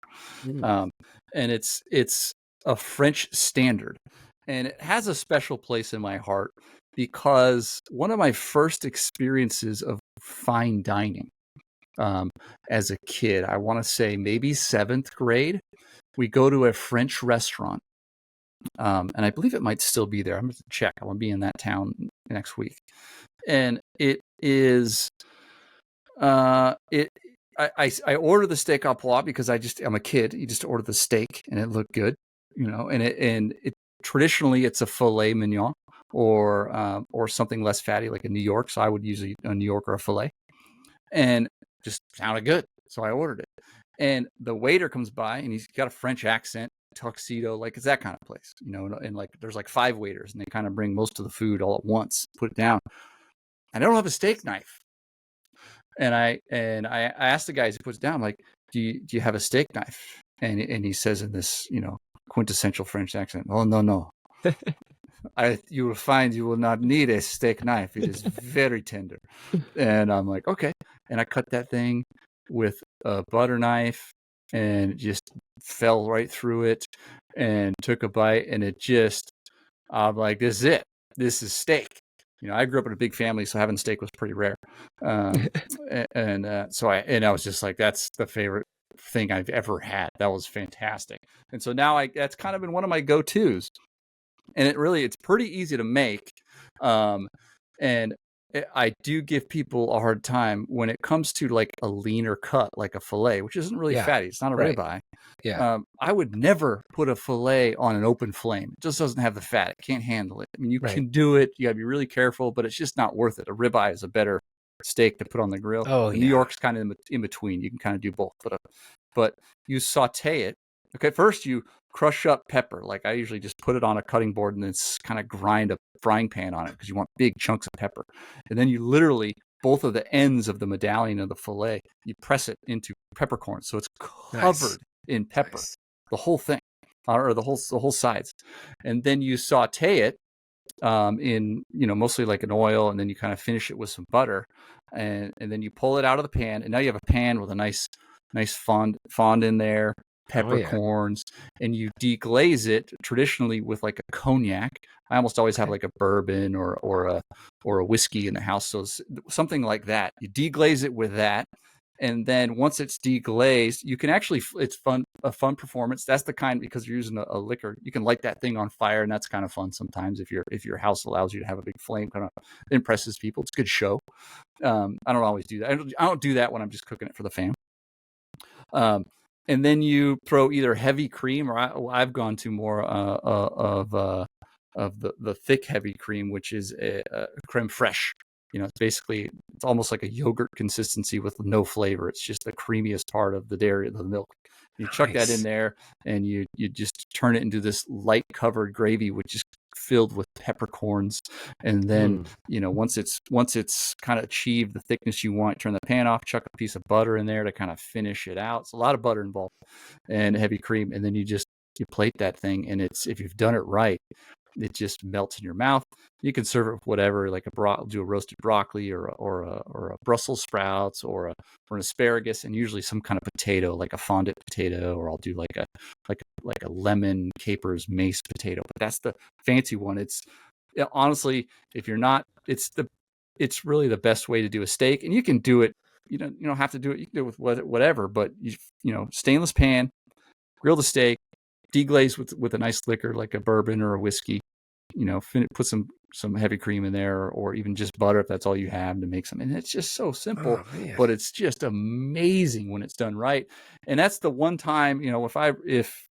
Mm. And it's a French standard, and it has a special place in my heart because one of my first experiences of fine dining as a kid, I want to say maybe seventh grade, we go to a French restaurant. And I believe it might still be there. I'm going to check. I want to be in that town next week. And it is, I order the steak au pois because I'm a kid. You just order the steak and it looked good, and it traditionally it's a filet mignon or something less fatty like a New York. So I would use a New York or a filet, and just sounded good. So I ordered it. And the waiter comes by and he's got a French accent, tuxedo, like it's that kind of place, and like there's like 5 waiters and they kind of bring most of the food all at once, put it down. And I don't have a steak knife. And I asked the guy as he puts it down, like, do you have a steak knife? And he says in this, quintessential French accent, oh, no. You will find you will not need a steak knife. It is very tender. And I'm like, okay. And I cut that thing with a butter knife and just fell right through it and took a bite. And I'm like, this is it. This is steak. I grew up in a big family, so having steak was pretty rare. So I was just like, that's the favorite thing I've ever had. That was fantastic. And so now that's kind of been one of my go-tos. And it's pretty easy to make. And I do give people a hard time when it comes to like a leaner cut, like a filet, which isn't really fatty. It's not a ribeye. Yeah. I would never put a filet on an open flame. It just doesn't have the fat. It can't handle it. I mean, you can do it. You got to be really careful, but it's just not worth it. A ribeye is a better steak to put on the grill. Oh, New York's kind of in between. You can kind of do both, but you saute it. Okay, first you crush up pepper. Like I usually just put it on a cutting board and then kind of grind a frying pan on it because you want big chunks of pepper. And then you literally, both of the ends of the medallion of the filet, you press it into peppercorn. So it's covered in pepper, the whole thing, or the whole sides. And then you saute it in, mostly like an oil, and then you kind of finish it with some butter. And then you pull it out of the pan. And now you have a pan with a nice fond in there, peppercorns, and you deglaze it traditionally with like a cognac. I almost always have like a bourbon or a whiskey in the house, so something like that. You deglaze it with that, and then once it's deglazed, you can actually, it's a fun performance. That's the kind, because you're using a liquor, you can light that thing on fire, and that's kind of fun sometimes if your house allows you to have a big flame. Kind of impresses people. It's a good show. I don't always do that. I don't do that when I'm just cooking it for the fam. And then you throw either heavy cream, or I've gone to more of the thick heavy cream, which is a creme fraiche. It's almost like a yogurt consistency with no flavor. It's just the creamiest part of the dairy of the milk. You chuck that in there, and you just turn it into this light covered gravy, which is filled with peppercorns. And then once it's kind of achieved the thickness you want, turn the pan off, chuck a piece of butter in there to kind of finish it out. It's a lot of butter involved, and heavy cream. And then you plate that thing, and if you've done it right, it just melts in your mouth. You can serve it with whatever, like do a roasted broccoli or a Brussels sprouts or an asparagus, and usually some kind of potato, like a fondant potato, or I'll do like a lemon capers mace potato. But that's the fancy one. It's honestly, if you're not, it's really the best way to do a steak, and you can do it. You don't have to do it. You can do it with whatever, but stainless pan, grill the steak, deglaze with a nice liquor like a bourbon or a whiskey. Put some heavy cream in there, or even just butter if that's all you have to make something. And it's just so simple, but it's just amazing when it's done right. And that's the one time, if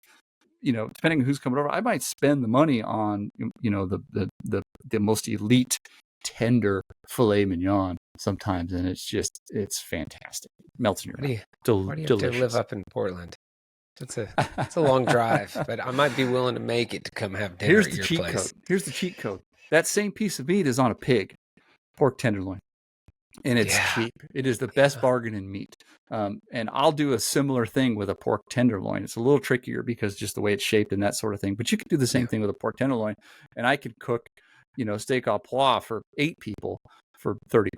depending on who's coming over, I might spend the money on the most elite tender filet mignon sometimes, and it's fantastic. Melts in your mouth. Why do you have to live up in Portland? It's a long drive, but I might be willing to make it to come have dinner Here's at the your cheat place. code. Here's the cheat code. That same piece of meat is on a pig, pork tenderloin, and it's cheap. It is the best bargain in meat. And I'll do a similar thing with a pork tenderloin. It's a little trickier because just the way it's shaped and that sort of thing. But you could do the same thing with a pork tenderloin, and I could cook, steak au pois for 8 people for $30.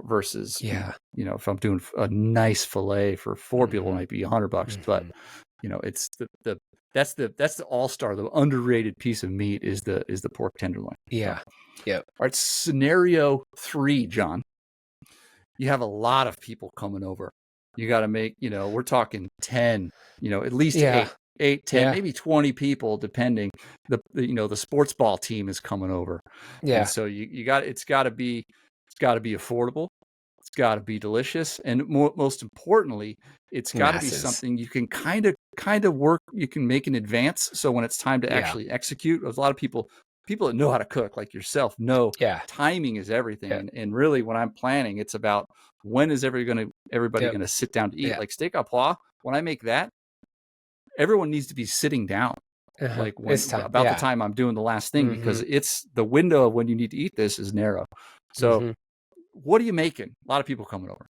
Versus if I'm doing a nice fillet for 4 people, it might be $100. But it's that's the all-star, the underrated piece of meat is the pork tenderloin. Yeah. Yep. All right, scenario 3, John. You have a lot of people coming over. You got to make, we're talking 10, at least 8, 10, maybe 20 people, depending. The sports ball team is coming over. Yeah. And so it's got to be affordable. It's got to be delicious. And most importantly, it's got to be something you can kind of work, you can make in advance. So when it's time to actually execute, there's a lot of people that know how to cook, like yourself, know timing is everything. Yeah. And really, when I'm planning, it's about when is everybody going to sit down to eat. Like steak au pois, when I make that, everyone needs to be sitting down. Like the time I'm doing the last thing, because it's the window of when you need to eat this is narrow. So what are you making? A lot of people coming over.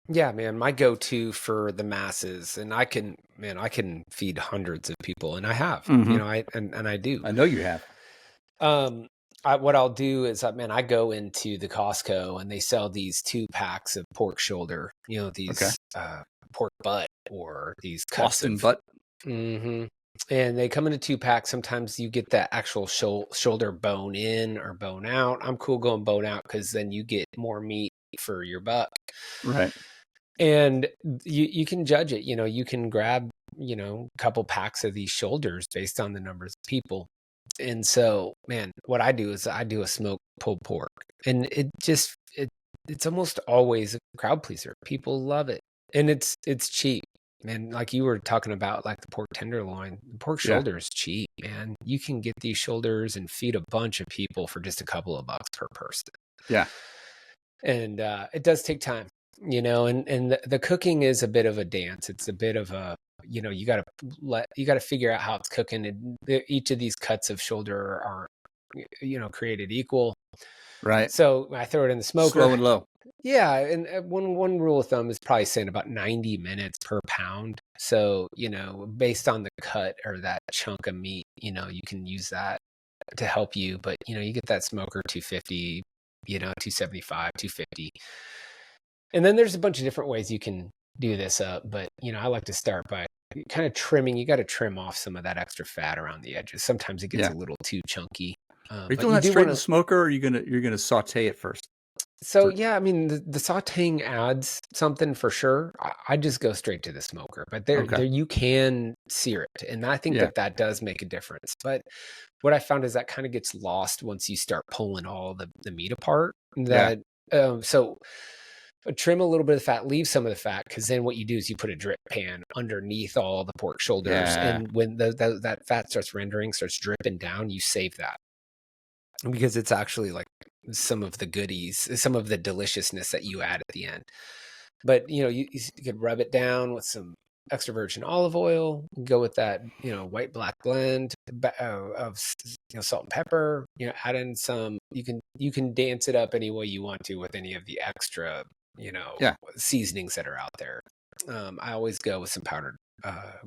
Yeah, man, my go-to for the masses, and I can feed hundreds of people, and I have, I do. I know you have. What I'll do is, I go into the Costco and they sell these 2 packs of pork shoulder, these pork butt or these cuts Boston butt. And they come in a 2 pack. Sometimes you get that actual shoulder bone in or bone out. I'm cool going bone out because then you get more meat for your buck. Right. And you can judge it. You can grab, a couple packs of these shoulders based on the numbers of people. And so, man, what I do is I do a smoked pulled pork, and it's almost always a crowd pleaser. People love it, and it's cheap, man. Like you were talking about, like the pork tenderloin, the pork shoulder is cheap, man. You can get these shoulders and feed a bunch of people for just a couple of bucks per person. Yeah, and it does take time, and the cooking is a bit of a dance. It's a bit of a you got to figure out how it's cooking. And each of these cuts of shoulder aren't, created equal. Right. So I throw it in the smoker. Slow and low. Yeah. And one rule of thumb is probably saying about 90 minutes per pound. So, based on the cut or that chunk of meat, you can use that to help you. But, you get that smoker 250, 275, 250. And then there's a bunch of different ways you can do this up, but I like to start by kind of trimming. You got to trim off some of that extra fat around the edges. Sometimes it gets a little too chunky. Are you doing that straight in the smoker, or are you gonna saute it first? So the sauteing adds something for sure. I just go straight to the smoker, but there you can sear it, and I think that does make a difference. But what I found is that kind of gets lost once you start pulling all the meat apart. So trim a little bit of the fat, leave some of the fat, because then what you do is you put a drip pan underneath all the pork shoulders. And when that fat starts dripping down, you save that. Because it's actually like some of the goodies, some of the deliciousness that you add at the end. But, you could rub it down with some extra virgin olive oil, go with that, white black blend of salt and pepper, add in some, you can dance it up any way you want to with any of the extra seasonings that are out there. I always go with some powdered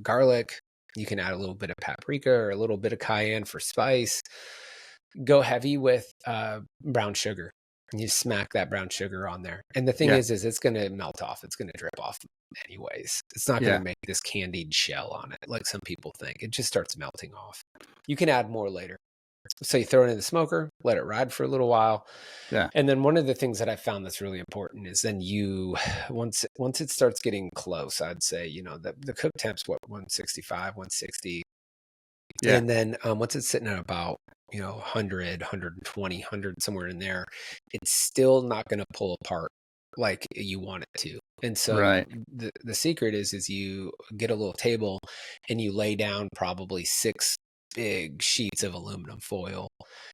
garlic. You can add a little bit of paprika or a little bit of cayenne for spice. Go heavy with brown sugar. You smack that brown sugar on there. And the thing is it's going to melt off. It's going to drip off anyways. It's not going to make this candied shell on it like some people think. It just starts melting off. You can add more later. So you throw it in the smoker, let it ride for a little while. Yeah. And then one of the things that I found that's really important is then once it starts getting close, I'd say, the cook temp's 165, 160. Yeah. And then once it's sitting at about 100, 120, 100, somewhere in there, it's still not going to pull apart like you want it to. And so the secret is you get a little table and you lay down probably 6 big sheets of aluminum foil.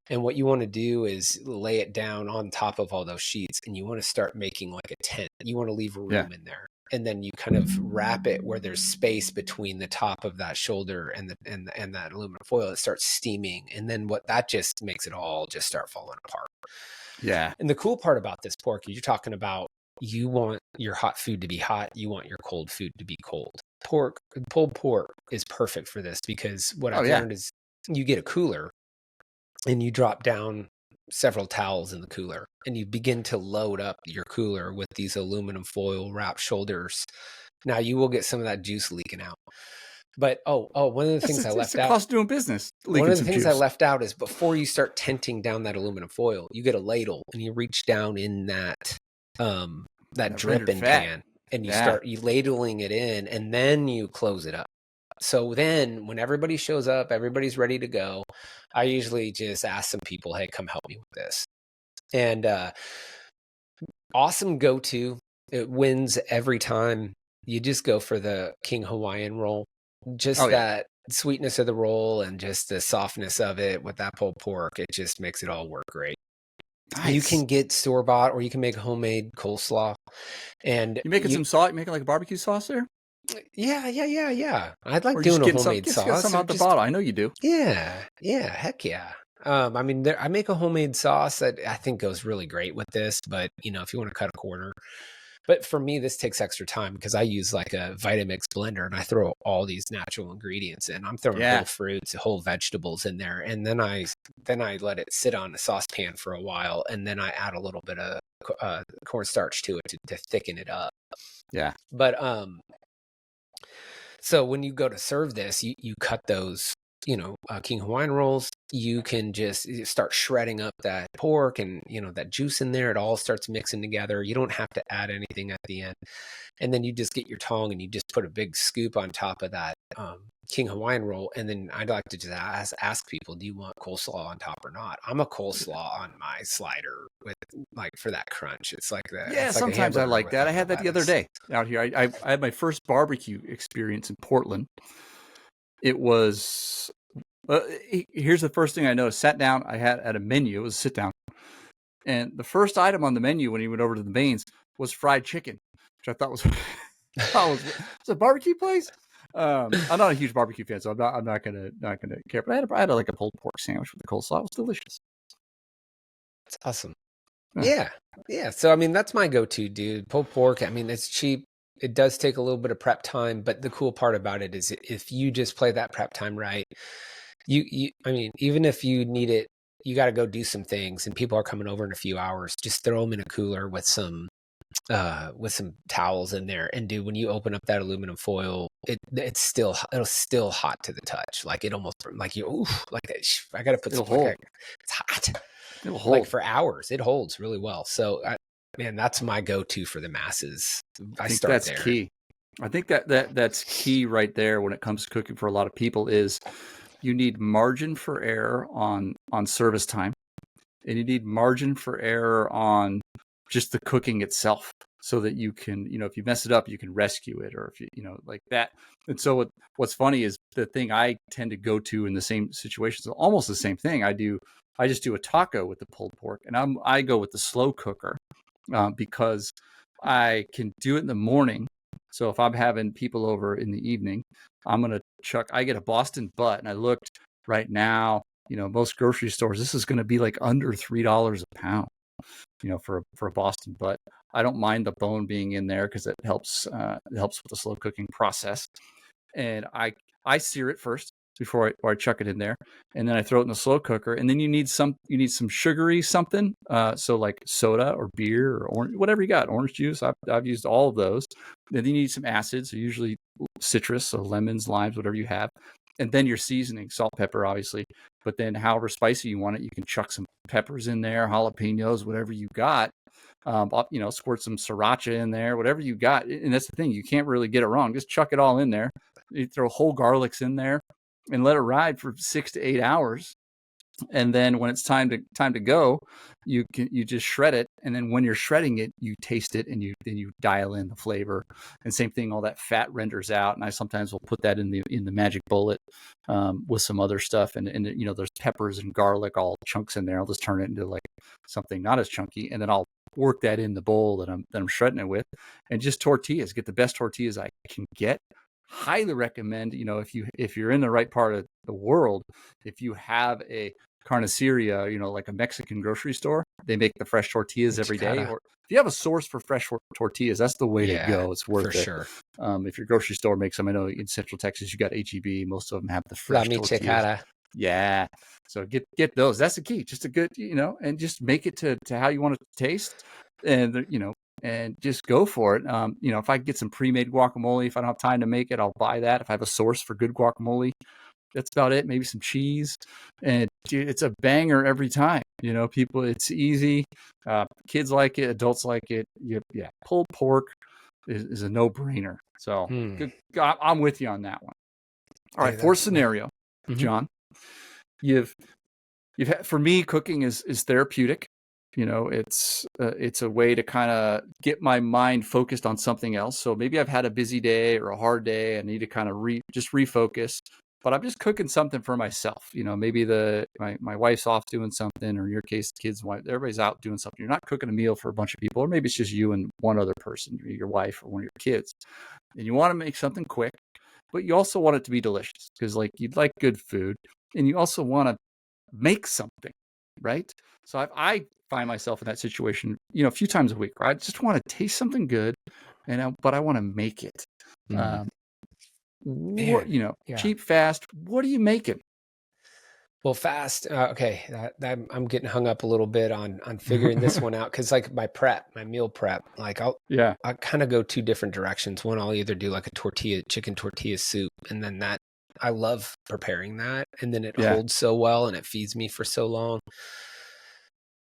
And what you want to do is lay it down on top of all those sheets, and you want to start making like a tent. You want to leave room in there. and then you kind of wrap it where there's space between the top of that shoulder and that aluminum foil. It starts steaming, and then what that just makes it all just start falling apart. Yeah. And the cool part about this pork is you're talking about, you want your hot food to be hot, you want your cold food to be cold. Pulled pork is perfect for this, because what I've learned is you get a cooler and you drop down several towels in the cooler, and you begin to load up your cooler with these aluminum foil wrapped shoulders. Now you will get some of that juice leaking out. But one of the things I left out. It's cost of doing business. One of the things I left out is, before you start tenting down that aluminum foil, you get a ladle and you reach down in that dripping pan, and you start ladling it in, and then you close it up. So then when everybody shows up, everybody's ready to go, I usually just ask some people, hey, come help me with this. And awesome go-to. It wins every time. You just go for the King Hawaiian roll. Just that sweetness of the roll and just the softness of it with that pulled pork, it just makes it all work great. Nice. You can get store-bought, or you can make homemade coleslaw. And you making some sauce? You making like a barbecue sauce there? Yeah. I'd like doing a homemade sauce. Get some out the bottle. I know you do. Yeah. Heck yeah. I mean, I make a homemade sauce that I think goes really great with this, but if you want to cut a corner. But for me, this takes extra time, because I use like a Vitamix blender, and I throw all these natural ingredients in. I'm throwing whole fruits, whole vegetables in there, and then I let it sit on a saucepan for a while, and then I add a little bit of cornstarch to it to thicken it up. Yeah. But so when you go to serve this, you cut those King Hawaiian rolls. You can just start shredding up that pork and that juice in there. It all starts mixing together. You don't have to add anything at the end, and then you just get your tong and you just put a big scoop on top of that King Hawaiian roll. And then I'd like to just ask people, do you want coleslaw on top or not? I'm a coleslaw on my slider with for that crunch. It's like that. Yeah, sometimes I like that. I had that the other day out here. I had my first barbecue experience in Portland. It was, here's the first thing I noticed. Sat down, I had at a menu, it was a sit down. And the first item on the menu when he went over to the mains was fried chicken, which I thought was, it's a barbecue place. I'm not a huge barbecue fan, so I'm not gonna care. But I had like a pulled pork sandwich with the coleslaw. It was delicious. That's awesome. Yeah. So I mean, that's my go-to, dude. Pulled pork. I mean, it's cheap. It does take a little bit of prep time, but the cool part about it is, if you just play that prep time right, I mean, even if you need it, you got to go do some things, and people are coming over in a few hours. Just throw them in a cooler with some towels in there, and dude, when you open up that aluminum foil, it'll still hot to the touch. Like it almost like I got to put some. It's hot. It'll hold like for hours. It holds really well. So. Man, that's my go-to for the masses. I think that's there. Key. I think that's key right there when it comes to cooking for a lot of people is you need margin for error on service time, and you need margin for error on just the cooking itself, so that you can, if you mess it up, you can rescue it, or if you like that. And so what's funny is the thing I tend to go to in the same situations, almost the same thing. I just do a taco with the pulled pork, and I go with the slow cooker. Because I can do it in the morning. So if I'm having people over in the evening, I'm going to I get a Boston butt, and I looked right now, most grocery stores, this is going to be like under $3 a pound, for a Boston butt. I don't mind the bone being in there, because it helps with the slow cooking process. And I sear it first before I chuck it in there, and then I throw it in the slow cooker. And then you need some sugary something, so like soda or beer or orange, whatever you got, orange juice. I've used all of those. Then you need some acids, so usually citrus, so lemons, limes, whatever you have. And then your seasoning, salt, pepper, obviously. But then however spicy you want it, you can chuck some peppers in there, jalapenos, whatever you got. Squirt some sriracha in there, whatever you got. And that's the thing, you can't really get it wrong. Just chuck it all in there. You throw whole garlics in there, and let it ride for 6 to 8 hours. And then when it's time to go, you just shred it. And then when you're shredding it, you taste it, and you dial in the flavor. And same thing, all that fat renders out. And I sometimes will put that in the magic bullet with some other stuff. And there's peppers and garlic, all chunks in there. I'll just turn it into like something not as chunky. And then I'll work that in the bowl that I'm shredding it with, and just tortillas. Get the best tortillas I can get. Highly recommend, if you're in the right part of the world, if you have a carniceria, like a Mexican grocery store, they make the fresh tortillas every day. Or if you have a source for fresh tortillas, that's the way to go. It's worth it. Sure. If your grocery store makes them, I know in Central Texas, you got HEB. Most of them have the fresh tortillas. Chicada. Yeah. So get those. That's the key. Just a good, and just make it to how you want it to taste. And, and just go for it. If I get some pre-made guacamole, if I don't have time to make it, I'll buy that. If I have a source for good guacamole, that's about it. Maybe some cheese, and dude, it's a banger every time. People, it's easy. Kids like it, adults like it. Pulled pork is a no-brainer. So good. I'm with you on that one. All right, fourth scenario, John. You've had, for me, cooking is therapeutic. It's a way to kind of get my mind focused on something else. So maybe I've had a busy day or a hard day. I need to kind of just refocus, but I'm just cooking something for myself. Maybe my wife's off doing something, or in your case, kids, wife, everybody's out doing something. You're not cooking a meal for a bunch of people, or maybe it's just you and one other person, your wife or one of your kids, and you want to make something quick, but you also want it to be delicious because you'd like good food, and you also want to make something, right? So I find myself in that situation, a few times a week, right? I just want to taste something good, but I want to make it. Cheap, fast. What are you making? Well, fast. Okay, I'm getting hung up a little bit on figuring this one out, because like my meal prep, like I kind of go two different directions. One, I'll either do like a chicken tortilla soup, and then that I love preparing that, and then it holds so well and it feeds me for so long.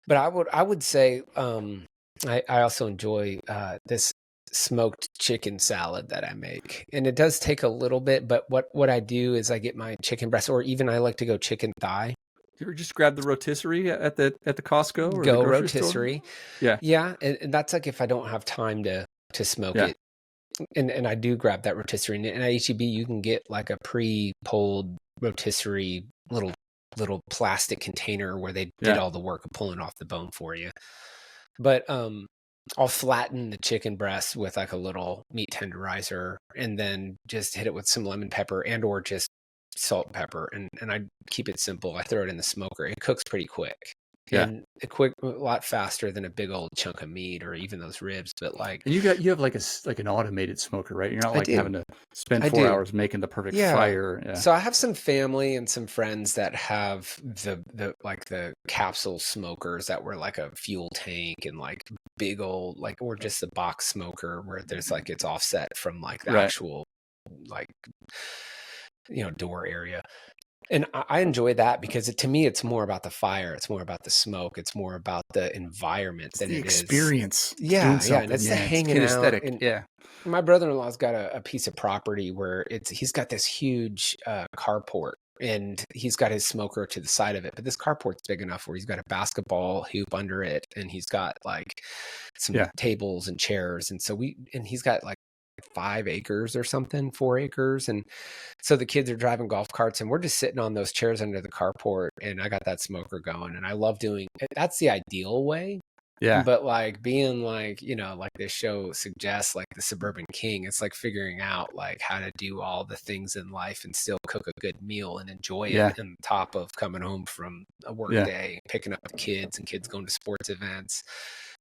But I would say I also enjoy this smoked chicken salad that I make, and it does take a little bit. But what I do is I get my chicken breast, or even I like to go chicken thigh. You ever just grab the rotisserie at the Costco or go the grocery rotisserie store? Yeah, and that's like if I don't have time to smoke it. And I do grab that rotisserie, and at HEB you can get like a pre-pulled rotisserie little plastic container where they did all the work of pulling off the bone for you. But I'll flatten the chicken breast with like a little meat tenderizer, and then just hit it with some lemon pepper and or just salt and pepper, and I keep it simple. I throw it in the smoker. It cooks pretty quick. And a lot faster than a big old chunk of meat or even those ribs. But and you have like an automated smoker, right? You're not having to spend 4 hours making the perfect fire. Yeah. So I have some family and some friends that have the capsule smokers that were like a fuel tank and like big old or just the box smoker where there's it's offset from like the actual door area. And I enjoy that because to me, it's more about the fire. It's more about the smoke. It's more about the environment than it is. Experience. Yeah. And it's the hanging out. Aesthetic. And my brother-in-law's got a piece of property where he's got this huge carport, and he's got his smoker to the side of it. But this carport's big enough where he's got a basketball hoop under it, and he's got some tables and chairs. And so he's got 5 acres or something, 4 acres. And so the kids are driving golf carts, and we're just sitting on those chairs under the carport, and I got that smoker going, and I love doing it. That's the ideal way. Yeah. But being this show suggests, the Suburban King, it's figuring out how to do all the things in life and still cook a good meal and enjoy it on top of coming home from a work day, picking up the kids and kids going to sports events.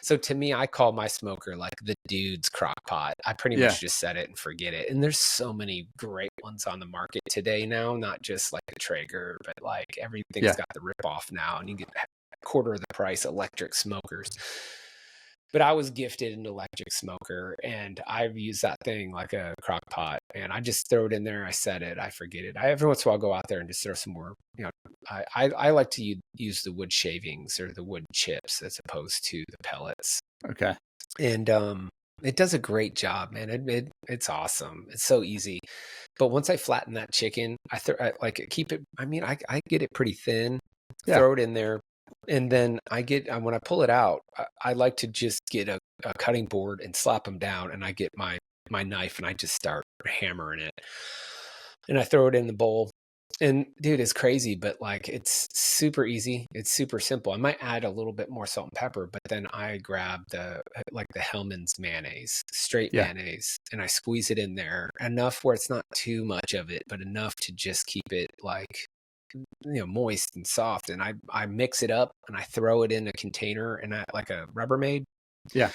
So to me, I call my smoker the dude's crock pot. I pretty much just set it and forget it. And there's so many great ones on the market today now, not just the Traeger, but everything's got the rip-off now, and you get a quarter of the price electric smokers. But I was gifted an electric smoker, and I've used that thing like a crock pot, and I just throw it in there. I set it. I forget it. Every once in a while, go out there and just throw some more. I like to use the wood shavings or the wood chips as opposed to the pellets. Okay. And it does a great job, man. It's awesome. It's so easy. But once I flatten that chicken, I keep it. I mean, I get it pretty thin. Throw it in there. And then when I pull it out, I like to just get a cutting board and slap them down, and I get my knife and I just start hammering it. And I throw it in the bowl, And dude, it's crazy, but like it's super easy. It's super simple. I might add a little bit more salt and pepper, but then I grab the Hellman's mayonnaise, straight Yeah, mayonnaise, and I squeeze it in there enough where it's not too much of it, but enough to just keep it like moist and soft. And I mix it up and I throw it in a container and I like a Rubbermaid. yeah.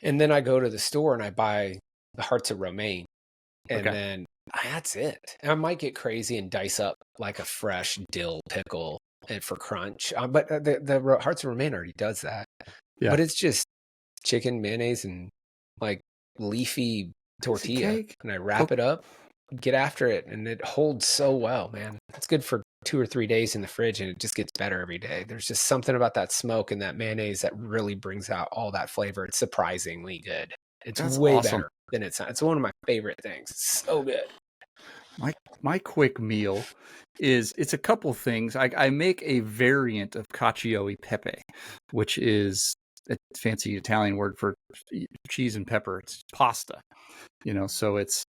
And then I go to the store and I buy the hearts of romaine. And Okay, then that's it. And I might get crazy and dice up like a fresh dill pickle for crunch. But the hearts of romaine already does that. yeah. But it's just chicken, mayonnaise, and like leafy Piece of tortilla. cake. And I wrap it up, get after it, and it holds so well, man. It's good for 2 or 3 days in the fridge, and it just gets better every day. There's just something about that smoke and that mayonnaise that really brings out all that flavor. It's surprisingly good. It's That's way awesome. better than it sounds. It's one of my favorite things. It's so good. My quick meal is it's a couple things. I make a variant of cacio e pepe, which is a fancy Italian word for cheese and pepper. It's pasta, so it's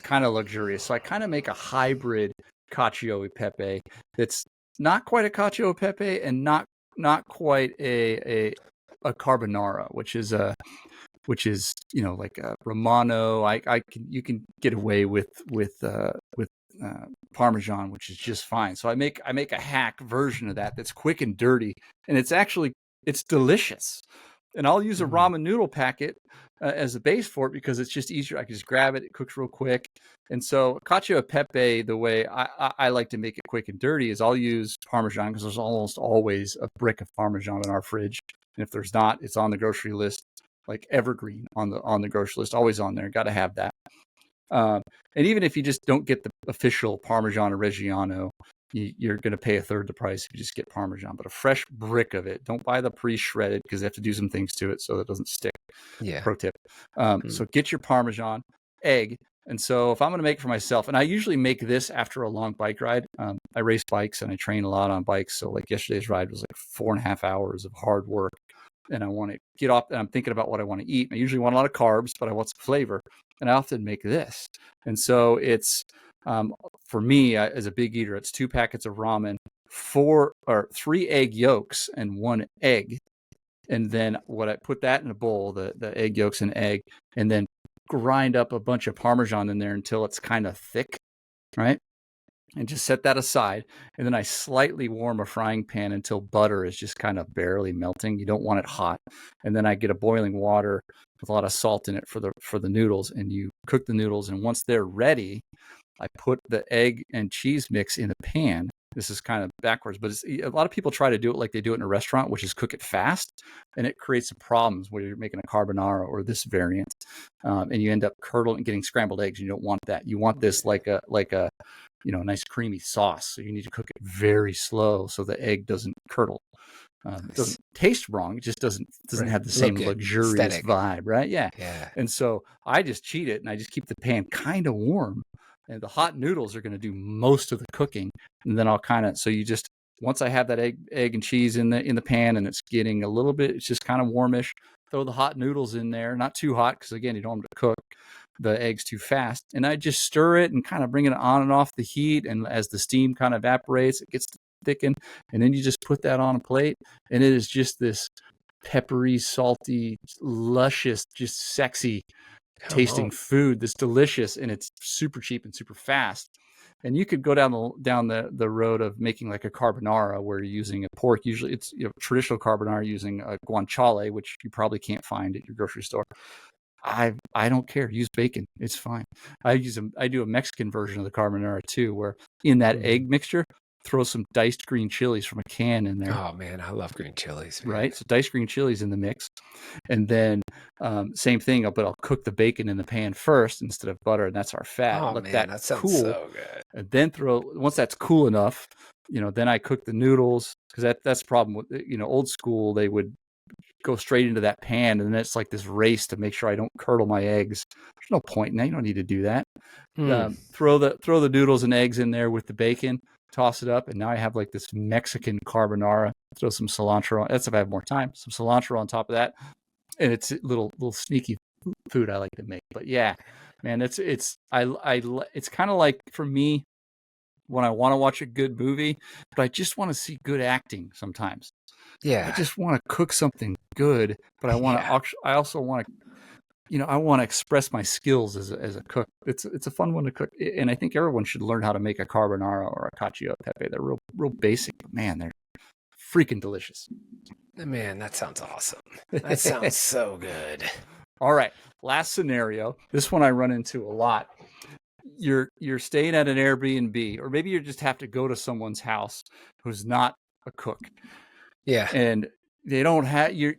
kind of luxurious. So I kind of make a hybrid cacio e pepe that's not quite a cacio e pepe and not quite a carbonara, which is like a Romano. You can get away with Parmesan, which is just fine. So I make a hack version of that that's quick and dirty, and it's delicious. And I'll use a ramen noodle packet as a base for it because it's just easier. I can just grab it; it cooks real quick. And so cacio e pepe, the way I like to make it quick and dirty is I'll use Parmesan because there's almost always a brick of Parmesan in our fridge, and if there's not, it's on the grocery list, like evergreen on the grocery list, always on there. Got to have that. And even if you just don't get the official Parmesan or Reggiano, you're going to pay a third the price if you just get Parmesan. But a fresh brick of it. Don't buy the pre-shredded because they have to do some things to it so it doesn't stick. Yeah. Pro tip. So get your Parmesan, egg. And so if I'm going to make it for myself, and I usually make this after a long bike ride. I race bikes and I train a lot on bikes. So like yesterday's ride was like 4.5 hours of hard work. And I want to get off, and I'm thinking about what I want to eat. I usually want a lot of carbs, but I want some flavor. And I often make this. And so it's, for me, as a big eater, it's 2 packets of ramen, 3 egg yolks, and 1 egg. And then I put that in a bowl, the egg yolks and egg, and then grind up a bunch of Parmesan in there until it's kind of thick, right? And just set that aside. And then I slightly warm a frying pan until butter is just kind of barely melting. You don't want it hot. And then I get a boiling water with a lot of salt in it for the noodles, and you cook the noodles. And once they're ready, I put the egg and cheese mix in a pan. This is kind of backwards, but a lot of people try to do it like they do it in a restaurant, which is cook it fast, and it creates some problems where you're making a carbonara or this variant, and you end up curdling, getting scrambled eggs. You don't want that. You want this like a nice creamy sauce. So you need to cook it very slow so the egg doesn't curdle. It doesn't taste wrong. It just doesn't have the same luxurious aesthetic vibe, right? Yeah. And so I just cheat it and I just keep the pan kind of warm. And the hot noodles are going to do most of the cooking. And then I'll once I have that egg and cheese in the pan and it's getting a little bit, it's just kind of warmish, throw the hot noodles in there, not too hot because again, you don't want them to cook the eggs too fast. And I just stir it and kind of bring it on and off the heat. And as the steam kind of evaporates, it gets thickened. And then you just put that on a plate. And it is just this peppery, salty, luscious, just sexy tasting food that's delicious, and it's super cheap and super fast. And you could go down the road of making like a carbonara where you're using a pork. Usually it's traditional carbonara using a guanciale, which you probably can't find at your grocery store. I don't care. Use bacon. It's fine. I do a Mexican version of the carbonara too, where in that egg mixture, throw some diced green chilies from a can in there. Oh man, I love green chilies. Man. Right. So diced green chilies in the mix. And then same thing, but I'll cook the bacon in the pan first instead of butter, and that's our fat. Oh man, that sounds cool. So good. And then once that's cool enough, then I cook the noodles because that's the problem with old school. They would go straight into that pan, and then it's like this race to make sure I don't curdle my eggs. There's no point in that. You don't need to do that. Throw the noodles and eggs in there with the bacon. Toss it up, and now I have like this Mexican carbonara. Throw some cilantro on. That's if I have more time. Some cilantro on top of that, and it's a little sneaky food I like to make. But yeah, man, it's kind of like for me when I want to watch a good movie, but I just want to see good acting sometimes. I just want to cook something good, but I also want to, I want to express my skills as a cook. It's a fun one to cook, and I think everyone should learn how to make a carbonara or a cacio e pepe. They're real basic, but man, they're freaking delicious. Man, that sounds awesome. That sounds so good. All right, last scenario. This one I run into a lot. You're staying at an Airbnb, or maybe you just have to go to someone's house who's not a cook. Yeah. And they don't have you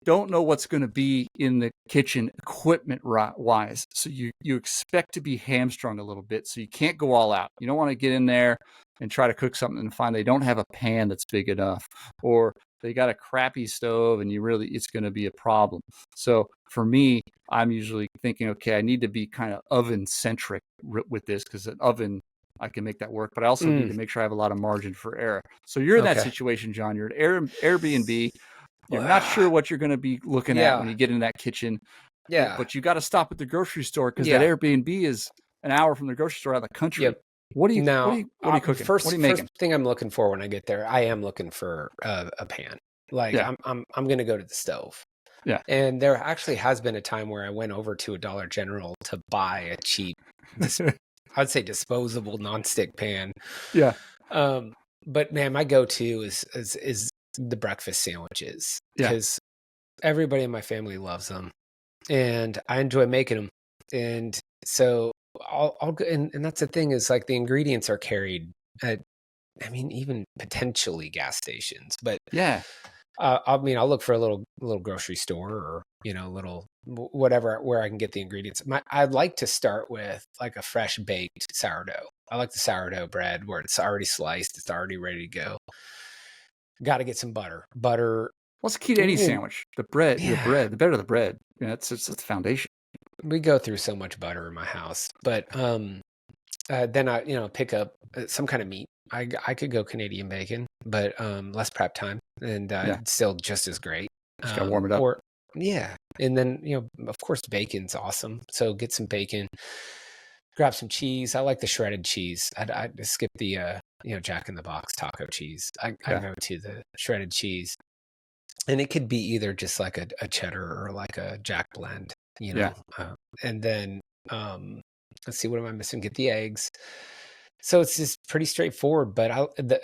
don't know what's going to be in the kitchen equipment wise. So you expect to be hamstrung a little bit. So you can't go all out. You don't want to get in there and try to cook something and find they don't have a pan that's big enough, or they got a crappy stove and it's going to be a problem. So for me, I'm usually thinking, okay, I need to be kind of oven centric with this, because an oven, I can make that work, but I also need to make sure I have a lot of margin for error. So you're in that situation, John. You're at Airbnb. You're not sure what you're going to be looking at when you get in that kitchen. Yeah. But you got to stop at the grocery store, because that Airbnb is an hour from the grocery store out of the country. Yep. What are you cooking? First, what are you making? First thing I'm looking for when I get there, I am looking for a pan. Like I'm going to go to the stove. Yeah. And there actually has been a time where I went over to a Dollar General to buy a cheap, I'd say disposable nonstick pan. Yeah. But man, my go-to is the breakfast sandwiches, because everybody in my family loves them, and I enjoy making them. And so I'll go, and that's the thing, is like the ingredients are carried at, I mean, even potentially gas stations, but I'll look for a little grocery store, or little whatever, where I can get the ingredients. I'd like to start with like a fresh baked sourdough. I like the sourdough bread where it's already sliced, it's already ready to go. Got to get some butter. What's the key to any sandwich? The bread, the better the bread. It's the foundation. We go through so much butter in my house, but then I pick up some kind of meat. I could go Canadian bacon, but less prep time, and it's still just as great. Just gotta warm it up. And then of course bacon's awesome. So get some bacon, grab some cheese. I like the shredded cheese. I skip the Jack in the Box taco cheese. I go to the shredded cheese, and it could be either just like a cheddar or like a Jack blend. And then let's see, what am I missing? Get the eggs. So it's just pretty straightforward, but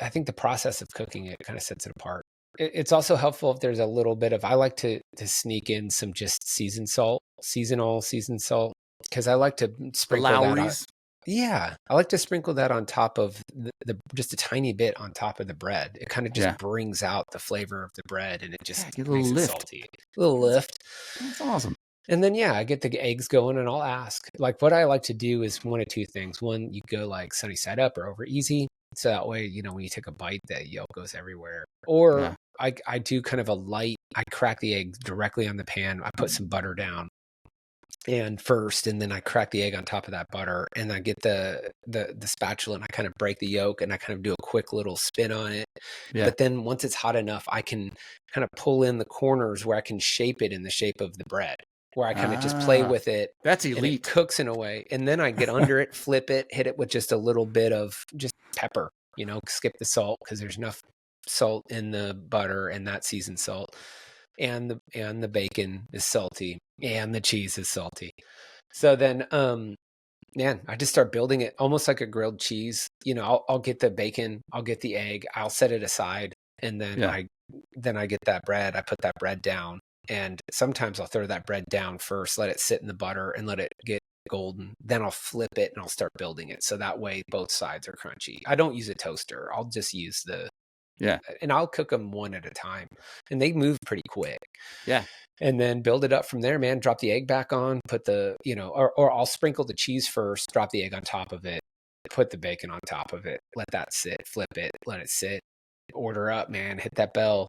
I think the process of cooking it kind of sets it apart. It's also helpful if there's a little bit of, I like to sneak in some just seasoned salt, because I like to sprinkle that on. Yeah, I like to sprinkle that on top of the just a tiny bit on top of the bread. It kind of just brings out the flavor of the bread, and it just makes it salty. A little lift. That's awesome. And then, I get the eggs going, and I'll ask. Like, what I like to do is one of two things. One, you go like sunny side up or over easy. So that way, when you take a bite, that yolk goes everywhere. Or I do kind of a light, I crack the egg directly on the pan. I put some butter down and then I crack the egg on top of that butter, and I get the spatula, and I kind of break the yolk, and I kind of do a quick little spin on it. But then once it's hot enough, I can kind of pull in the corners where I can shape it in the shape of the bread, where I kind of just play with it. That's elite. And it cooks in a way. And then I get under it, flip it, hit it with just a little bit of just pepper, skip the salt, because there's enough salt in the butter and that seasoned salt. And the bacon is salty, and the cheese is salty. So then, I just start building it almost like a grilled cheese. I'll get the bacon, I'll get the egg, I'll set it aside, and then I get that bread. I put that bread down, and sometimes I'll throw that bread down first, let it sit in the butter, and let it get golden. Then I'll flip it, and I'll start building it. So that way, both sides are crunchy. I don't use a toaster. I'll just use and I'll cook them one at a time, and they move pretty quick. Yeah. And then build it up from there, man. Drop the egg back on, put or I'll sprinkle the cheese first, drop the egg on top of it, put the bacon on top of it, let that sit, flip it, let it sit, order up, man, hit that bell,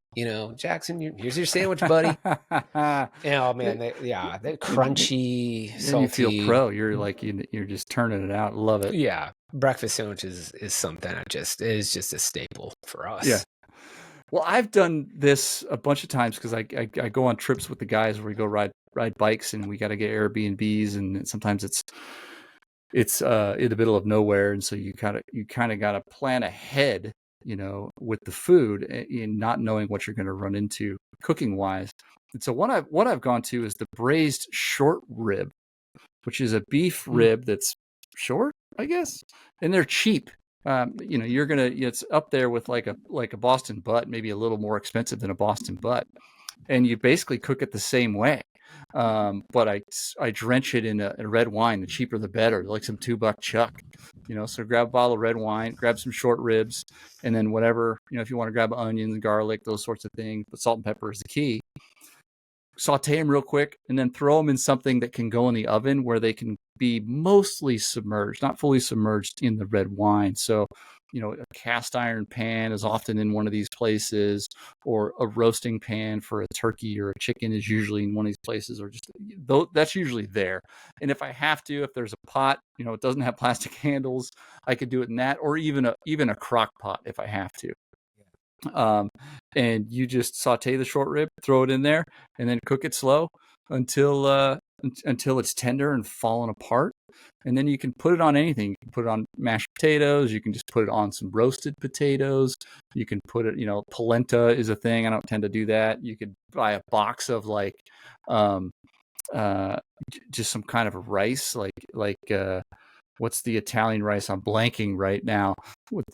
Jackson, here's your sandwich, buddy. Oh man, they're crunchy, salty. You feel pro. You're like, you're just turning it out. Love it. Yeah. Breakfast sandwiches is something is just a staple for us. Yeah. Well, I've done this a bunch of times, because I go on trips with the guys where we go ride bikes, and we got to get Airbnbs, and sometimes it's it's in the middle of nowhere, and so you kind of got to plan ahead, with the food, in not knowing what you're going to run into cooking wise. And so what I've gone to is the braised short rib, which is a beef rib that's short, I guess, and they're cheap. It's up there with like a Boston butt, maybe a little more expensive than a Boston butt, and you basically cook it the same way. But I drench it in a red wine. The cheaper the better, like some $2 chuck. So grab a bottle of red wine, grab some short ribs, and then whatever, if you want to grab onions, garlic, those sorts of things. But salt and pepper is the key. Saute them real quick, and then throw them in something that can go in the oven where they can be mostly submerged, not fully submerged in the red wine. So, a cast iron pan is often in one of these places, or a roasting pan for a turkey or a chicken is usually in one of these places, or just that's usually there. And if I have to, if there's a pot, it doesn't have plastic handles, I could do it in that, or even a crock pot if I have to. And you just saute the short rib, throw it in there, and then cook it slow until it's tender and falling apart. And then you can put it on anything. You can put it on mashed potatoes. You can just put it on some roasted potatoes. You can put it, polenta is a thing. I don't tend to do that. You could buy a box of just some kind of rice, what's the Italian rice? I'm blanking right now with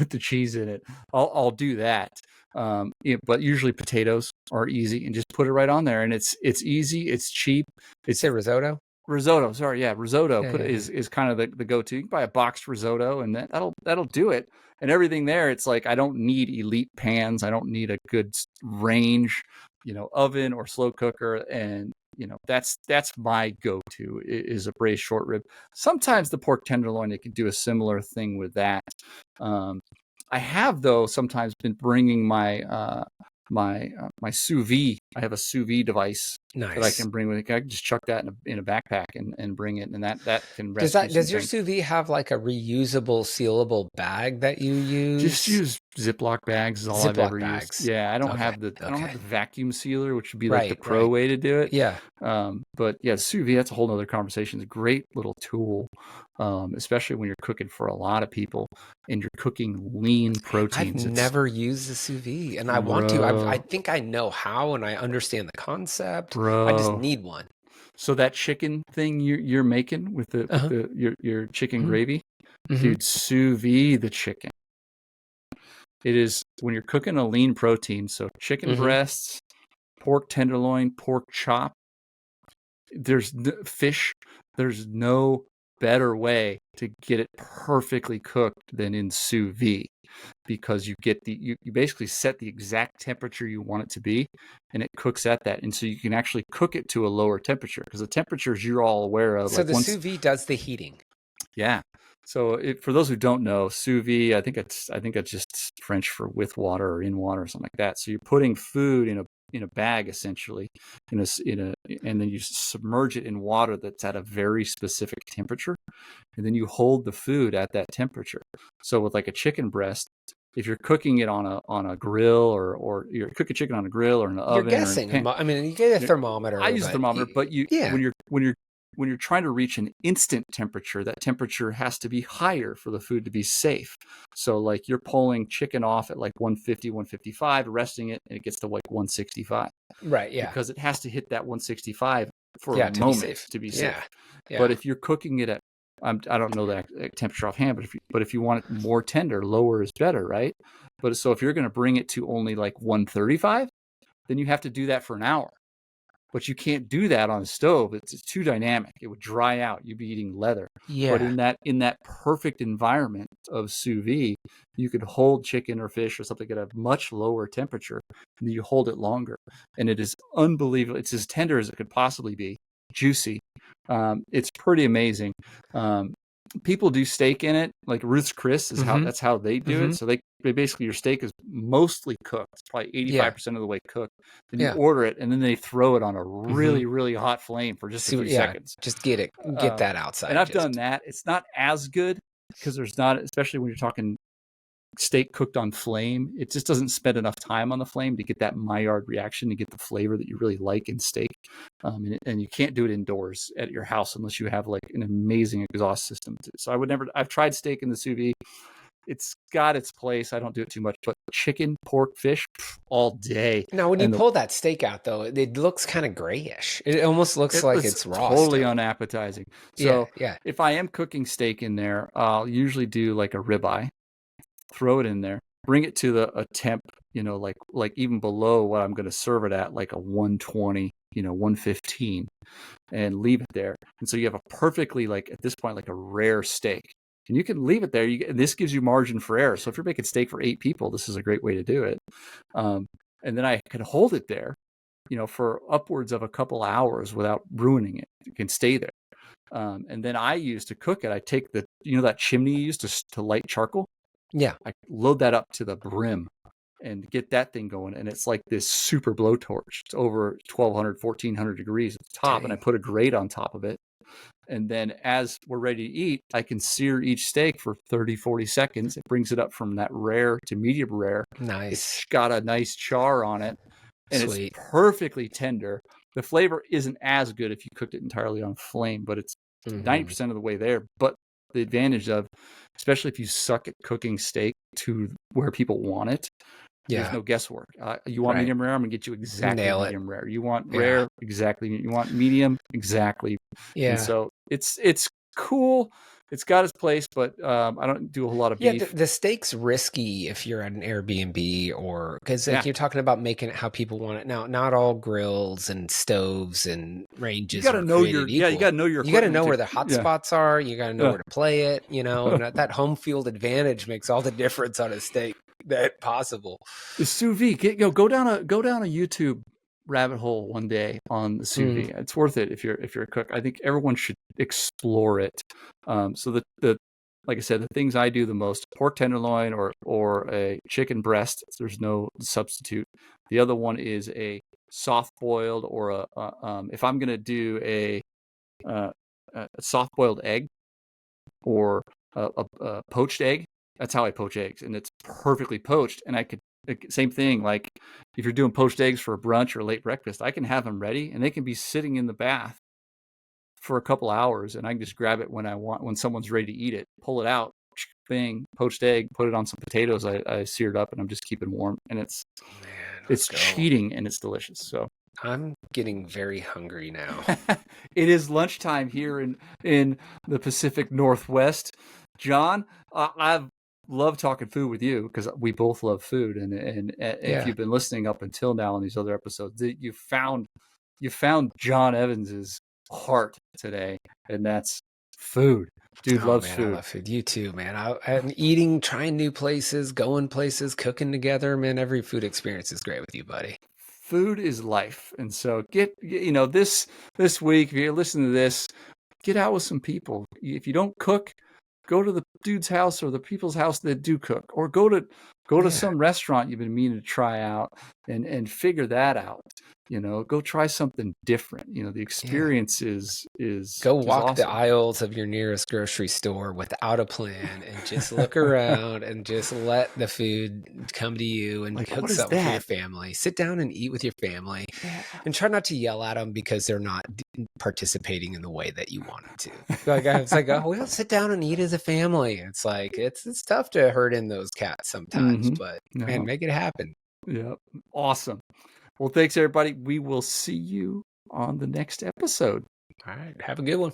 the cheese in it. I'll do that. But usually potatoes are easy, and just put it right on there, and it's easy, it's cheap. It's a risotto. Risotto, sorry, yeah, risotto. Is kind of the go-to. You can buy a boxed risotto, and that'll do it. And everything there, it's like I don't need elite pans. I don't need a good range, oven or slow cooker, and that's my go-to is a braised short rib. Sometimes the pork tenderloin, it can do a similar thing with that. I have, though, sometimes been bringing my my sous vide. I have a sous vide device that I can bring with it. I can just chuck that in a backpack and bring it, and that can rest. Does your sous vide have like a reusable, sealable bag that you use? Just use Ziploc bags is all I've ever used. Yeah, I don't have the vacuum sealer, which would be like the pro way to do it. Yeah. But yeah, sous vide, that's a whole nother conversation. It's a great little tool, especially when you're cooking for a lot of people and you're cooking lean proteins. I've never used the sous vide, and I want to. I think I know how, and I understand the concept. I just need one. So that chicken thing you're making with your chicken gravy, dude, sous vide the chicken. It is when you're cooking a lean protein, so chicken breasts, pork tenderloin, pork chop. There's fish. There's no better way to get it perfectly cooked than in sous vide, because you basically set the exact temperature you want it to be, and it cooks at that. And so you can actually cook it to a lower temperature, because the temperatures you're all aware of. So the sous vide does the heating. Yeah. So for those who don't know, sous vide, I think it's just French for with water or in water or something like that. So you're putting food in a bag, essentially, and then you submerge it in water that's at a very specific temperature, and then you hold the food at that temperature. So with like a chicken breast, if you're cooking it on a grill, or you're cooking chicken on a grill or in an oven, you're guessing. I mean, you get a thermometer. I use a thermometer, but when you're trying to reach an instant temperature, that temperature has to be higher for the food to be safe. So like you're pulling chicken off at like 150, 155, resting it, and it gets to like 165. Right, yeah. Because it has to hit that 165 for a moment to be safe. Yeah. But if you're cooking it at, I don't know that temperature offhand, but if you want it more tender, lower is better, right? But so if you're going to bring it to only like 135, then you have to do that for an hour. But you can't do that on a stove. It's too dynamic. It would dry out. You'd be eating leather. Yeah. But in that perfect environment of sous vide, you could hold chicken or fish or something at a much lower temperature, and you hold it longer. And it is unbelievable. It's as tender as it could possibly be, juicy. It's pretty amazing. People do steak in it, like Ruth's Chris is that's how they do it. So they basically, your steak is mostly cooked. It's probably 85% of the way cooked. Then you order it, and then they throw it on a really, really hot flame for just a few seconds. Just get that outside. And I've done that. It's not as good because there's not, especially when you're talking steak cooked on flame, it just doesn't spend enough time on the flame to get that Maillard reaction, to get the flavor that you really like in steak. And you can't do it indoors at your house unless you have like an amazing exhaust system. So I've tried steak in the sous vide. It's got its place. I don't do it too much, but chicken, pork, fish, all day. Now, when you And pull that steak out, though, it looks kind of grayish. It almost looks like it's raw. Totally still. unappetizing. So yeah. if I am cooking steak in there, I'll usually do like a ribeye, throw it in there, bring it to a temp, like even below what I'm going to serve it at, like a 120, 115, and leave it there. And so you have a perfectly, like at this point, like a rare steak. And you can leave it there. This gives you margin for error. So if you're making steak for 8 people, this is a great way to do it. And then I can hold it there, for upwards of a couple hours without ruining it. It can stay there. And then I use to cook it, I take that chimney you use to light charcoal. Yeah. I load that up to the brim and get that thing going. And it's like this super blowtorch. It's over 1200, 1400 degrees at the top. Dang. And I put a grate on top of it. And then as we're ready to eat, I can sear each steak for 30, 40 seconds. It brings it up from that rare to medium rare. Nice. It's got a nice char on it. And Sweet. It's perfectly tender. The flavor isn't as good if you cooked it entirely on flame, but it's 90% of the way there. But the advantage of, especially if you suck at cooking steak to where people want it, there's no guesswork. You want medium rare, I'm going to get you exactly medium rare. You want rare, exactly. You want medium, exactly. Yeah. And so it's cool. It's got its place, but I don't do a whole lot of beef. Yeah, the steak's risky if you're at an Airbnb, or because you're talking about making it how people want it. Now, not all grills and stoves and ranges. You got to know your you got to know your. You got to know where the hot spots are. You got to know where to play it. And that home field advantage makes all the difference on a steak that possible. The sous vide, go down a YouTube rabbit hole one day on the sous vide. It's worth it if you're a cook. I think everyone should explore it. So the like I said, the things I do the most: pork tenderloin or a chicken breast. There's no substitute. The other one is a soft boiled, or if I'm gonna do a soft boiled egg or a poached egg. That's how I poach eggs, and it's perfectly poached. And I could, same thing, like if you're doing poached eggs for a brunch or a late breakfast, I can have them ready and they can be sitting in the bath for a couple hours, and I can just grab it when someone's ready to eat it, pull it out, bang, poached egg, put it on some potatoes I seared up, and I'm just keeping warm, and it's cheating and it's delicious. So I'm getting very hungry now. It is lunchtime here in the Pacific Northwest. John, I've loved talking food with you because we both love food, and if you've been listening up until now on these other episodes, you found John Evans's heart today, and that's food. Dude loves food. I love food. You too, man. I'm eating, trying new places, going places, cooking together. Man, every food experience is great with you, buddy. Food is life, and so get this week. If you're listening to this, get out with some people. If you don't cook, go to the dude's house or the people's house that do cook, or go to some restaurant you've been meaning to try out and figure that out. Go try something different. The experience is go walk awesome. the aisles of your nearest grocery store without a plan and just look around and just let the food come to you and cook something for your family. Sit down and eat with your family, and try not to yell at them because they're not participating in the way that you want them to. It's like, oh, we'll sit down and eat as a family. It's like it's tough to herd in those cats sometimes, but man, make it happen. Yeah, awesome. Well, thanks, everybody. We will see you on the next episode. All right. Have a good one.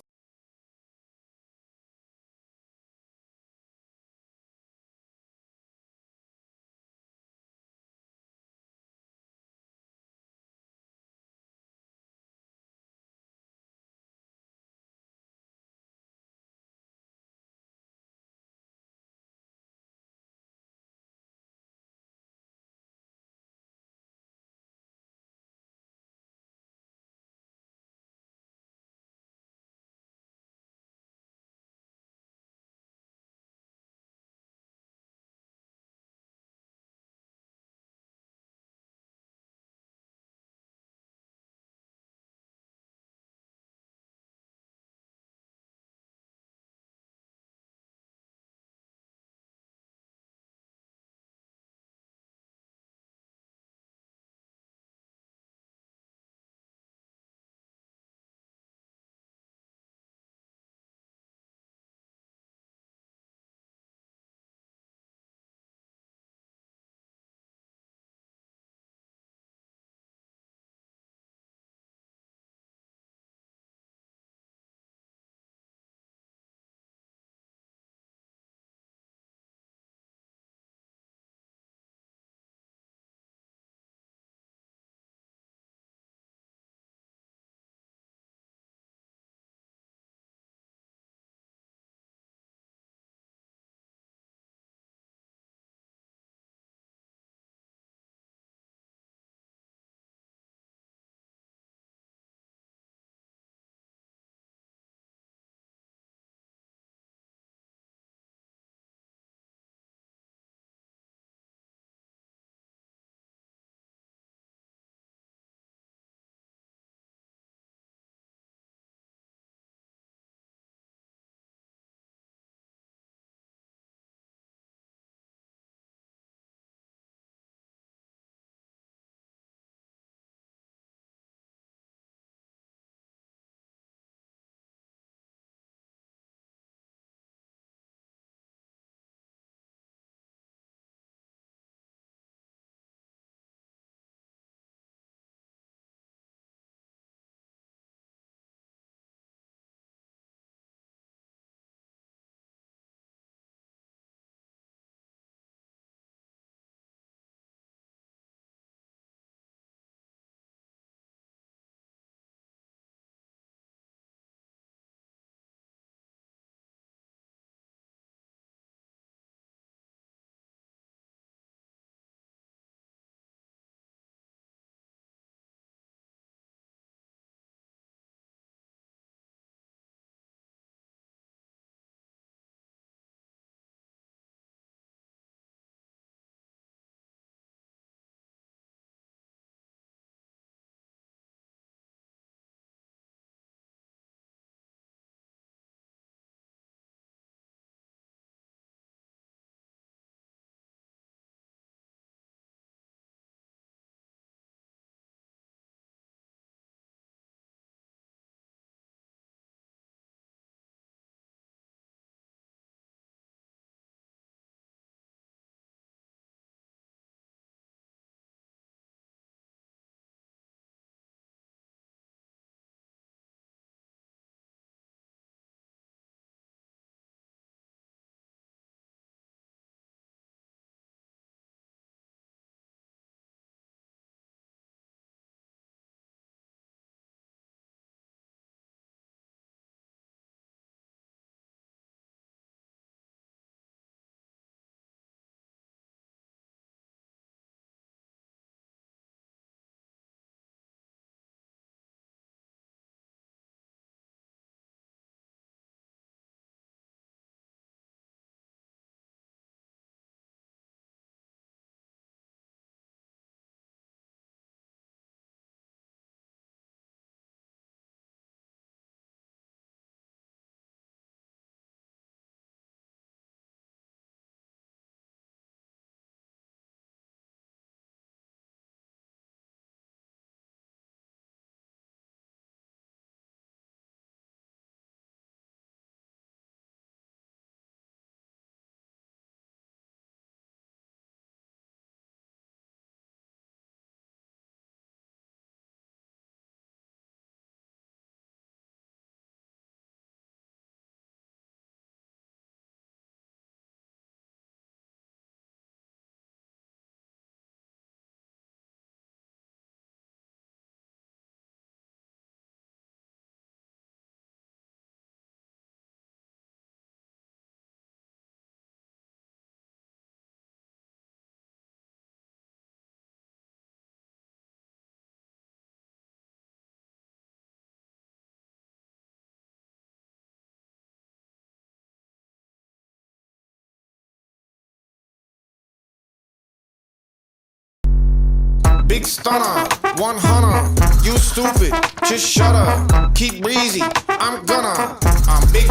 Big stunner, 100. You stupid, just shut up. Keep breezy, I'm gonna. I'm big